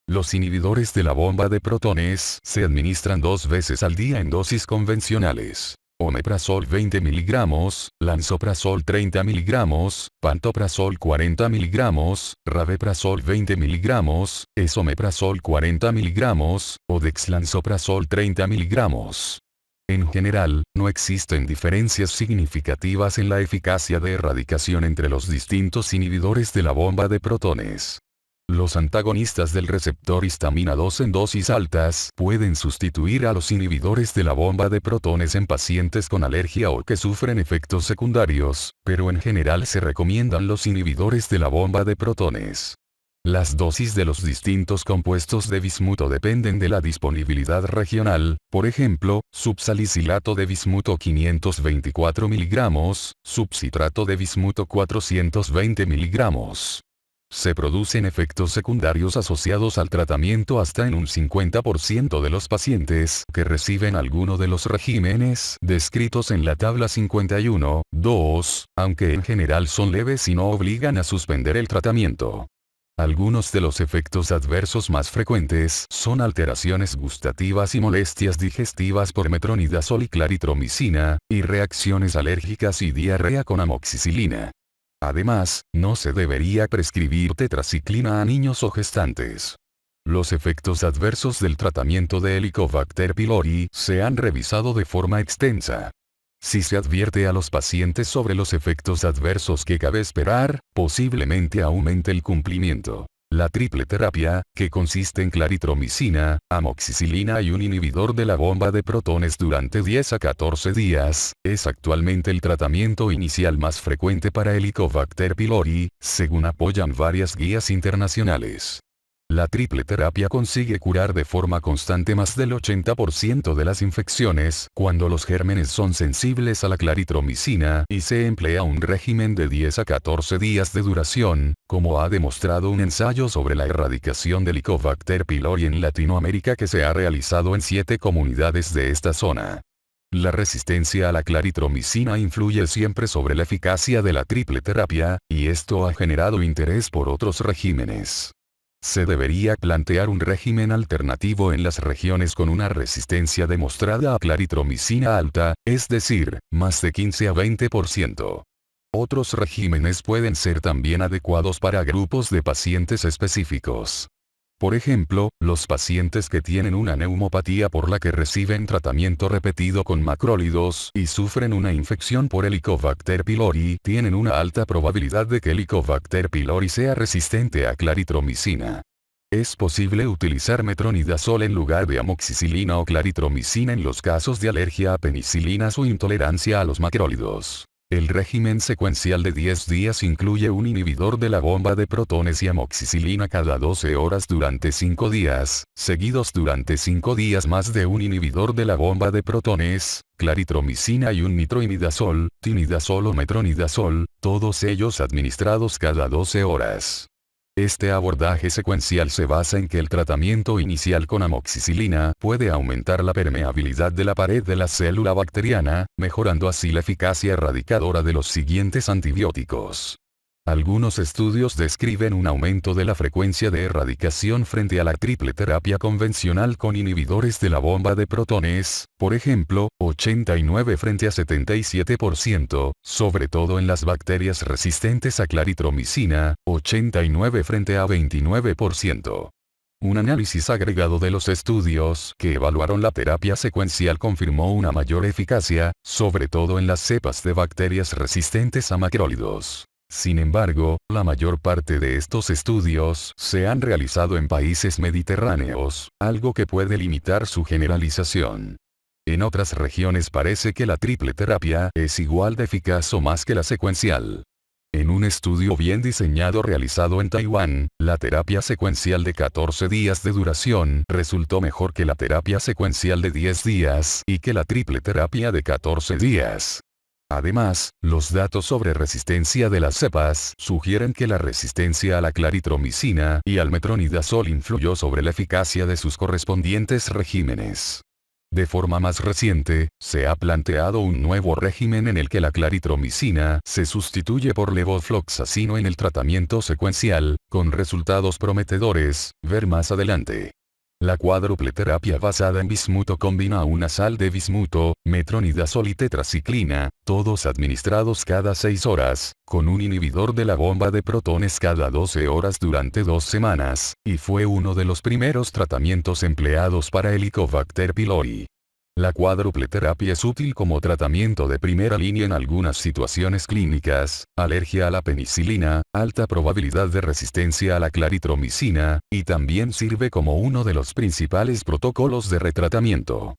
Los inhibidores de la bomba de protones se administran 2 veces al día en dosis convencionales. Omeprazol 20 mg, lansoprazol 30 mg, pantoprazol 40 mg, rabeprazol 20 mg, esomeprazol 40 mg, o dexlansoprazol 30 mg. En general, no existen diferencias significativas en la eficacia de erradicación entre los distintos inhibidores de la bomba de protones. Los antagonistas del receptor histamina 2 en dosis altas pueden sustituir a los inhibidores de la bomba de protones en pacientes con alergia o que sufren efectos secundarios, pero en general se recomiendan los inhibidores de la bomba de protones. Las dosis de los distintos compuestos de bismuto dependen de la disponibilidad regional, por ejemplo, subsalicilato de bismuto 524 mg, subcitrato de bismuto 420 mg. Se producen efectos secundarios asociados al tratamiento hasta en un 50% de los pacientes que reciben alguno de los regímenes descritos en la tabla 51.2, aunque en general son leves y no obligan a suspender el tratamiento. Algunos de los efectos adversos más frecuentes son alteraciones gustativas y molestias digestivas por metronidazol y claritromicina, y reacciones alérgicas y diarrea con amoxicilina. Además, no se debería prescribir tetraciclina a niños o gestantes. Los efectos adversos del tratamiento de Helicobacter pylori se han revisado de forma extensa. Si se advierte a los pacientes sobre los efectos adversos que cabe esperar, posiblemente aumente el cumplimiento. La triple terapia, que consiste en claritromicina, amoxicilina y un inhibidor de la bomba de protones durante 10 a 14 días, es actualmente el tratamiento inicial más frecuente para Helicobacter pylori, según apoyan varias guías internacionales. La triple terapia consigue curar de forma constante más del 80% de las infecciones cuando los gérmenes son sensibles a la claritromicina y se emplea un régimen de 10 a 14 días de duración, como ha demostrado un ensayo sobre la erradicación de Helicobacter pylori en Latinoamérica que se ha realizado en 7 comunidades de esta zona. La resistencia a la claritromicina influye siempre sobre la eficacia de la triple terapia, y esto ha generado interés por otros regímenes. Se debería plantear un régimen alternativo en las regiones con una resistencia demostrada a claritromicina alta, es decir, más de 15 a 20%. Otros regímenes pueden ser también adecuados para grupos de pacientes específicos. Por ejemplo, los pacientes que tienen una neumopatía por la que reciben tratamiento repetido con macrólidos y sufren una infección por Helicobacter pylori tienen una alta probabilidad de que Helicobacter pylori sea resistente a claritromicina. Es posible utilizar metronidazol en lugar de amoxicilina o claritromicina en los casos de alergia a penicilinas o intolerancia a los macrólidos. El régimen secuencial de 10 días incluye un inhibidor de la bomba de protones y amoxicilina cada 12 horas durante 5 días, seguidos durante 5 días más de un inhibidor de la bomba de protones, claritromicina y un nitroimidazol, tinidazol o metronidazol, todos ellos administrados cada 12 horas. Este abordaje secuencial se basa en que el tratamiento inicial con amoxicilina puede aumentar la permeabilidad de la pared de la célula bacteriana, mejorando así la eficacia erradicadora de los siguientes antibióticos. Algunos estudios describen un aumento de la frecuencia de erradicación frente a la triple terapia convencional con inhibidores de la bomba de protones, por ejemplo, 89 frente a 77%, sobre todo en las bacterias resistentes a claritromicina, 89 frente a 29%. Un análisis agregado de los estudios que evaluaron la terapia secuencial confirmó una mayor eficacia, sobre todo en las cepas de bacterias resistentes a macrólidos. Sin embargo, la mayor parte de estos estudios se han realizado en países mediterráneos, algo que puede limitar su generalización. En otras regiones parece que la triple terapia es igual de eficaz o más que la secuencial. En un estudio bien diseñado realizado en Taiwán, la terapia secuencial de 14 días de duración resultó mejor que la terapia secuencial de 10 días y que la triple terapia de 14 días. Además, los datos sobre resistencia de las cepas sugieren que la resistencia a la claritromicina y al metronidazol influyó sobre la eficacia de sus correspondientes regímenes. De forma más reciente, se ha planteado un nuevo régimen en el que la claritromicina se sustituye por levofloxacino en el tratamiento secuencial, con resultados prometedores, ver más adelante. La cuádruple terapia basada en bismuto combina una sal de bismuto, metronidazol y tetraciclina, todos administrados cada 6 horas, con un inhibidor de la bomba de protones cada 12 horas durante 2 semanas, y fue uno de los primeros tratamientos empleados para Helicobacter pylori. La cuádruple terapia es útil como tratamiento de primera línea en algunas situaciones clínicas: alergia a la penicilina, alta probabilidad de resistencia a la claritromicina, y también sirve como uno de los principales protocolos de retratamiento.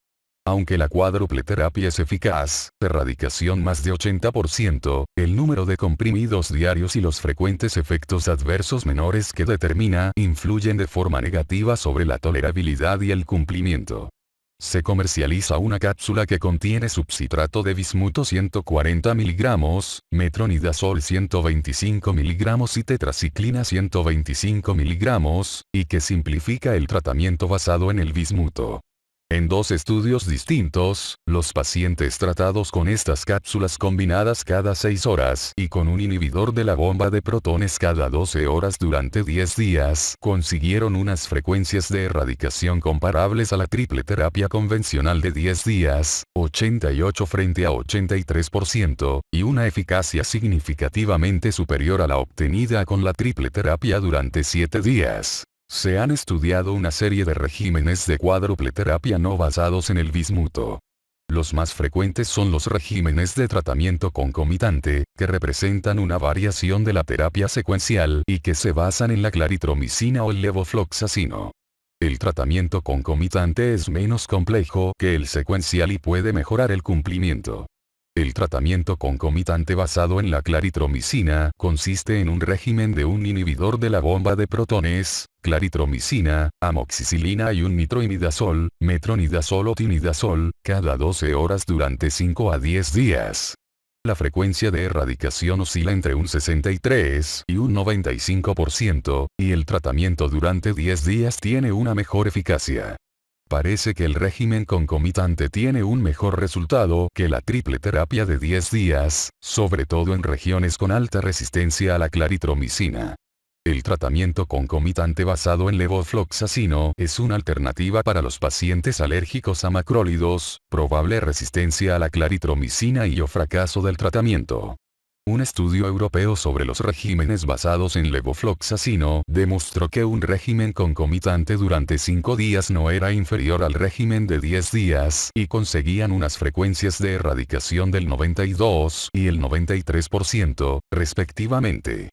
Aunque la cuádruple terapia es eficaz, erradicación más de 80%, el número de comprimidos diarios y los frecuentes efectos adversos menores que determina influyen de forma negativa sobre la tolerabilidad y el cumplimiento. Se comercializa una cápsula que contiene subcitrato de bismuto 140 mg, metronidazol 125 mg y tetraciclina 125 mg, y que simplifica el tratamiento basado en el bismuto. En 2 estudios distintos, los pacientes tratados con estas cápsulas combinadas cada 6 horas y con un inhibidor de la bomba de protones cada 12 horas durante 10 días consiguieron unas frecuencias de erradicación comparables a la triple terapia convencional de 10 días, 88 frente a 83%, y una eficacia significativamente superior a la obtenida con la triple terapia durante 7 días. Se han estudiado una serie de regímenes de cuádruple terapia no basados en el bismuto. Los más frecuentes son los regímenes de tratamiento concomitante, que representan una variación de la terapia secuencial y que se basan en la claritromicina o el levofloxacino. El tratamiento concomitante es menos complejo que el secuencial y puede mejorar el cumplimiento. El tratamiento concomitante basado en la claritromicina consiste en un régimen de un inhibidor de la bomba de protones, claritromicina, amoxicilina y un nitroimidazol, metronidazol o tinidazol, cada 12 horas durante 5 a 10 días. La frecuencia de erradicación oscila entre un 63 y un 95%, y el tratamiento durante 10 días tiene una mejor eficacia. Parece que el régimen concomitante tiene un mejor resultado que la triple terapia de 10 días, sobre todo en regiones con alta resistencia a la claritromicina. El tratamiento concomitante basado en levofloxacino es una alternativa para los pacientes alérgicos a macrólidos, probable resistencia a la claritromicina y o fracaso del tratamiento. Un estudio europeo sobre los regímenes basados en levofloxacino demostró que un régimen concomitante durante 5 días no era inferior al régimen de 10 días y conseguían unas frecuencias de erradicación del 92 y el 93%, respectivamente.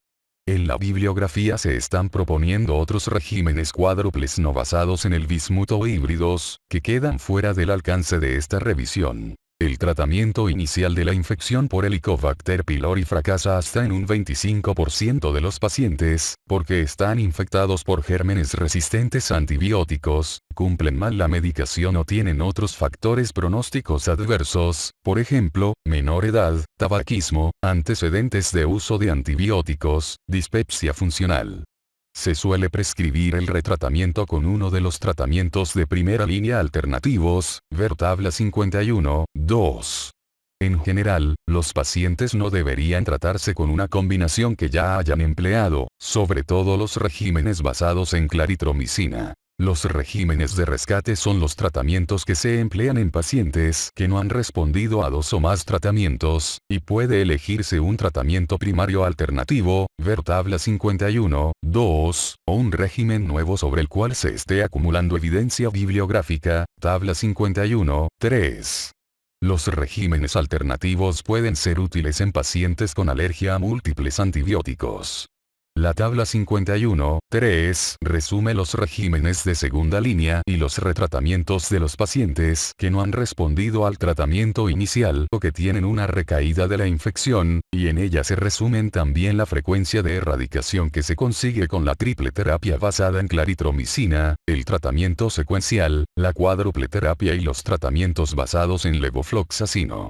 En la bibliografía se están proponiendo otros regímenes cuádruples no basados en el bismuto o híbridos, que quedan fuera del alcance de esta revisión. El tratamiento inicial de la infección por Helicobacter pylori fracasa hasta en un 25% de los pacientes, porque están infectados por gérmenes resistentes a antibióticos, cumplen mal la medicación o tienen otros factores pronósticos adversos, por ejemplo, menor edad, tabaquismo, antecedentes de uso de antibióticos, dispepsia funcional. Se suele prescribir el retratamiento con uno de los tratamientos de primera línea alternativos, ver tabla 51, 2. En general, los pacientes no deberían tratarse con una combinación que ya hayan empleado, sobre todo los regímenes basados en claritromicina. Los regímenes de rescate son los tratamientos que se emplean en pacientes que no han respondido a 2 o más tratamientos, y puede elegirse un tratamiento primario alternativo, ver tabla 51, 2, o un régimen nuevo sobre el cual se esté acumulando evidencia bibliográfica, tabla 51, 3. Los regímenes alternativos pueden ser útiles en pacientes con alergia a múltiples antibióticos. La tabla 51, 3 resume los regímenes de segunda línea y los retratamientos de los pacientes que no han respondido al tratamiento inicial o que tienen una recaída de la infección, y en ella se resumen también la frecuencia de erradicación que se consigue con la triple terapia basada en claritromicina, el tratamiento secuencial, la cuádruple terapia y los tratamientos basados en levofloxacino.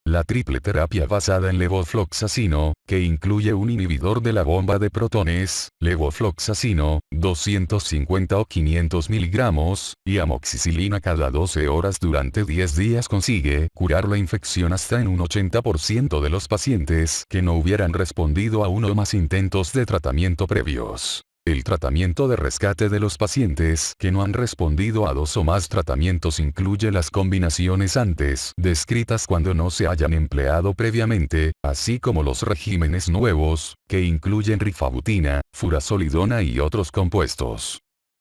La triple terapia basada en levofloxacino, que incluye un inhibidor de la bomba de protones, levofloxacino, 250 o 500 mg, y amoxicilina cada 12 horas durante 10 días consigue curar la infección hasta en un 80% de los pacientes que no hubieran respondido a uno o más intentos de tratamiento previos. El tratamiento de rescate de los pacientes que no han respondido a 2 o más tratamientos incluye las combinaciones antes descritas cuando no se hayan empleado previamente, así como los regímenes nuevos, que incluyen rifabutina, furazolidona y otros compuestos.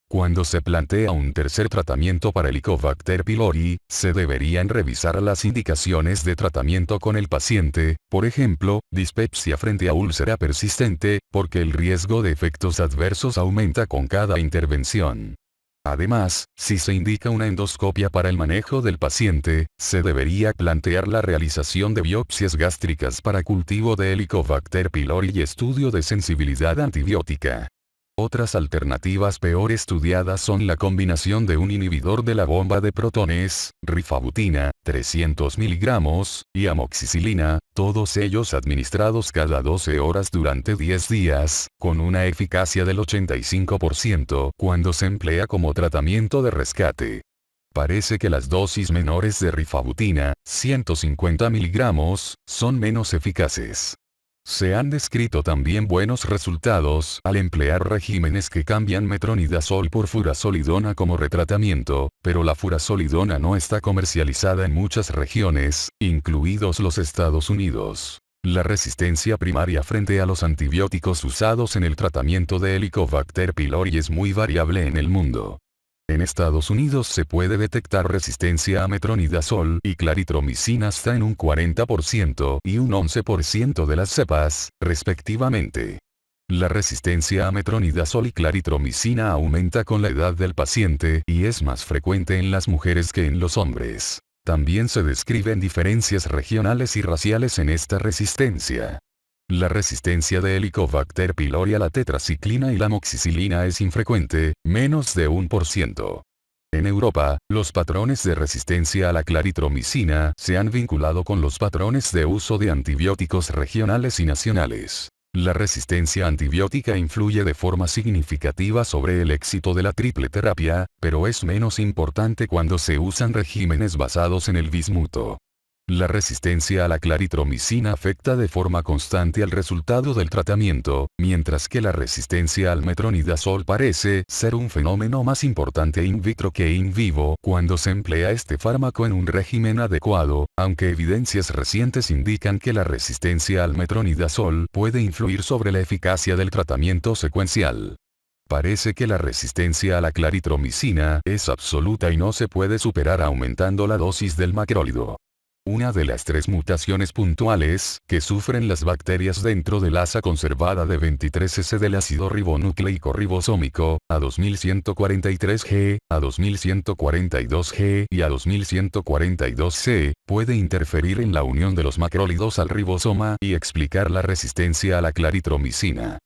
Cuando se plantea un tercer tratamiento para Helicobacter pylori, se deberían revisar las indicaciones de tratamiento con el paciente, por ejemplo, dispepsia frente a úlcera persistente, porque el riesgo de efectos adversos aumenta con cada intervención. Además, si se indica una endoscopia para el manejo del paciente, se debería plantear la realización de biopsias gástricas para cultivo de Helicobacter pylori y estudio de sensibilidad antibiótica. Otras alternativas peor estudiadas son la combinación de un inhibidor de la bomba de protones, rifabutina, 300 miligramos, y amoxicilina, todos ellos administrados cada 12 horas durante 10 días, con una eficacia del 85% cuando se emplea como tratamiento de rescate. Parece que las dosis menores de rifabutina, 150 miligramos, son menos eficaces. Se han descrito también buenos resultados al emplear regímenes que cambian metronidazol por furazolidona como retratamiento, pero la furazolidona no está comercializada en muchas regiones, incluidos los Estados Unidos. La resistencia primaria frente a los antibióticos usados en el tratamiento de Helicobacter pylori es muy variable en el mundo. En Estados Unidos se puede detectar resistencia a metronidazol y claritromicina hasta en un 40% y un 11% de las cepas, respectivamente. La resistencia a metronidazol y claritromicina aumenta con la edad del paciente y es más frecuente en las mujeres que en los hombres. También se describen diferencias regionales y raciales en esta resistencia. La resistencia de Helicobacter pylori a la tetraciclina y la amoxicilina es infrecuente, menos de 1%. En Europa, los patrones de resistencia a la claritromicina se han vinculado con los patrones de uso de antibióticos regionales y nacionales. La resistencia antibiótica influye de forma significativa sobre el éxito de la triple terapia, pero es menos importante cuando se usan regímenes basados en el bismuto. La resistencia a la claritromicina afecta de forma constante al resultado del tratamiento, mientras que la resistencia al metronidazol parece ser un fenómeno más importante in vitro que in vivo cuando se emplea este fármaco en un régimen adecuado, aunque evidencias recientes indican que la resistencia al metronidazol puede influir sobre la eficacia del tratamiento secuencial. Parece que la resistencia a la claritromicina es absoluta y no se puede superar aumentando la dosis del macrólido. Una de las tres mutaciones puntuales que sufren las bacterias dentro del asa conservada de 23S del ácido ribonucleico ribosómico, A2143G, A2142G y A2142C, puede interferir en la unión de los macrólidos al ribosoma y explicar la resistencia a la claritromicina.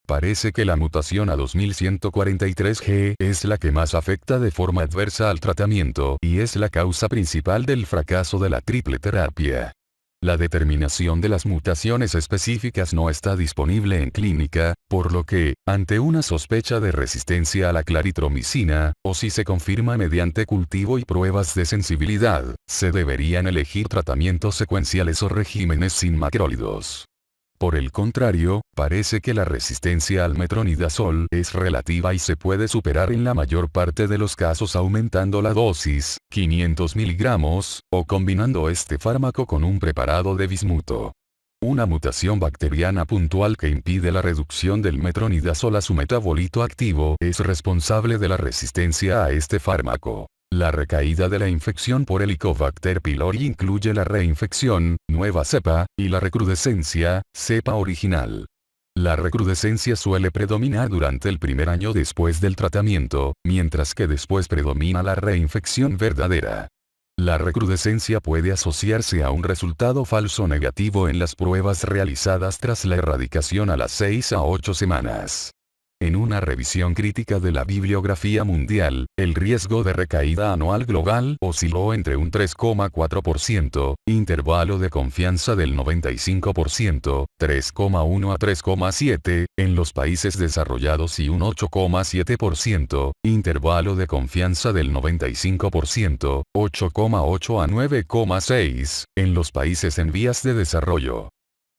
Parece que la mutación A2143G es la que más afecta de forma adversa al tratamiento y es la causa principal del fracaso de la triple terapia. La determinación de las mutaciones específicas no está disponible en clínica, por lo que, ante una sospecha de resistencia a la claritromicina, o si se confirma mediante cultivo y pruebas de sensibilidad, se deberían elegir tratamientos secuenciales o regímenes sin macrólidos. Por el contrario, parece que la resistencia al metronidazol es relativa y se puede superar en la mayor parte de los casos aumentando la dosis, 500 miligramos, o combinando este fármaco con un preparado de bismuto. Una mutación bacteriana puntual que impide la reducción del metronidazol a su metabolito activo es responsable de la resistencia a este fármaco. La recaída de la infección por Helicobacter pylori incluye la reinfección, nueva cepa, y la recrudescencia, cepa original. La recrudescencia suele predominar durante el primer año después del tratamiento, mientras que después predomina la reinfección verdadera. La recrudescencia puede asociarse a un resultado falso negativo en las pruebas realizadas tras la erradicación a las 6 a 8 semanas. En una revisión crítica de la bibliografía mundial, el riesgo de recaída anual global osciló entre un 3,4%, intervalo de confianza del 95%, 3,1 a 3,7, en los países desarrollados y un 8,7%, intervalo de confianza del 95%, 8,8 a 9,6, en los países en vías de desarrollo.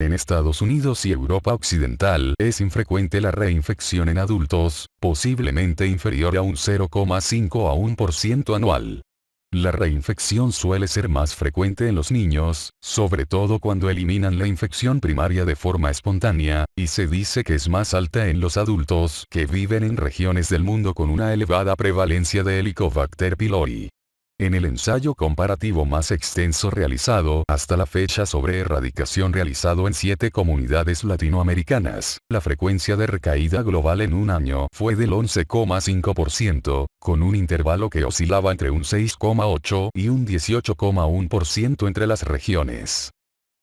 En Estados Unidos y Europa Occidental es infrecuente la reinfección en adultos, posiblemente inferior a un 0,5 a 1% anual. La reinfección suele ser más frecuente en los niños, sobre todo cuando eliminan la infección primaria de forma espontánea, y se dice que es más alta en los adultos que viven en regiones del mundo con una elevada prevalencia de Helicobacter pylori. En el ensayo comparativo más extenso realizado hasta la fecha sobre erradicación realizado en 7 comunidades latinoamericanas, la frecuencia de recaída global en un año fue del 11,5%, con un intervalo que oscilaba entre un 6,8 y un 18,1% entre las regiones.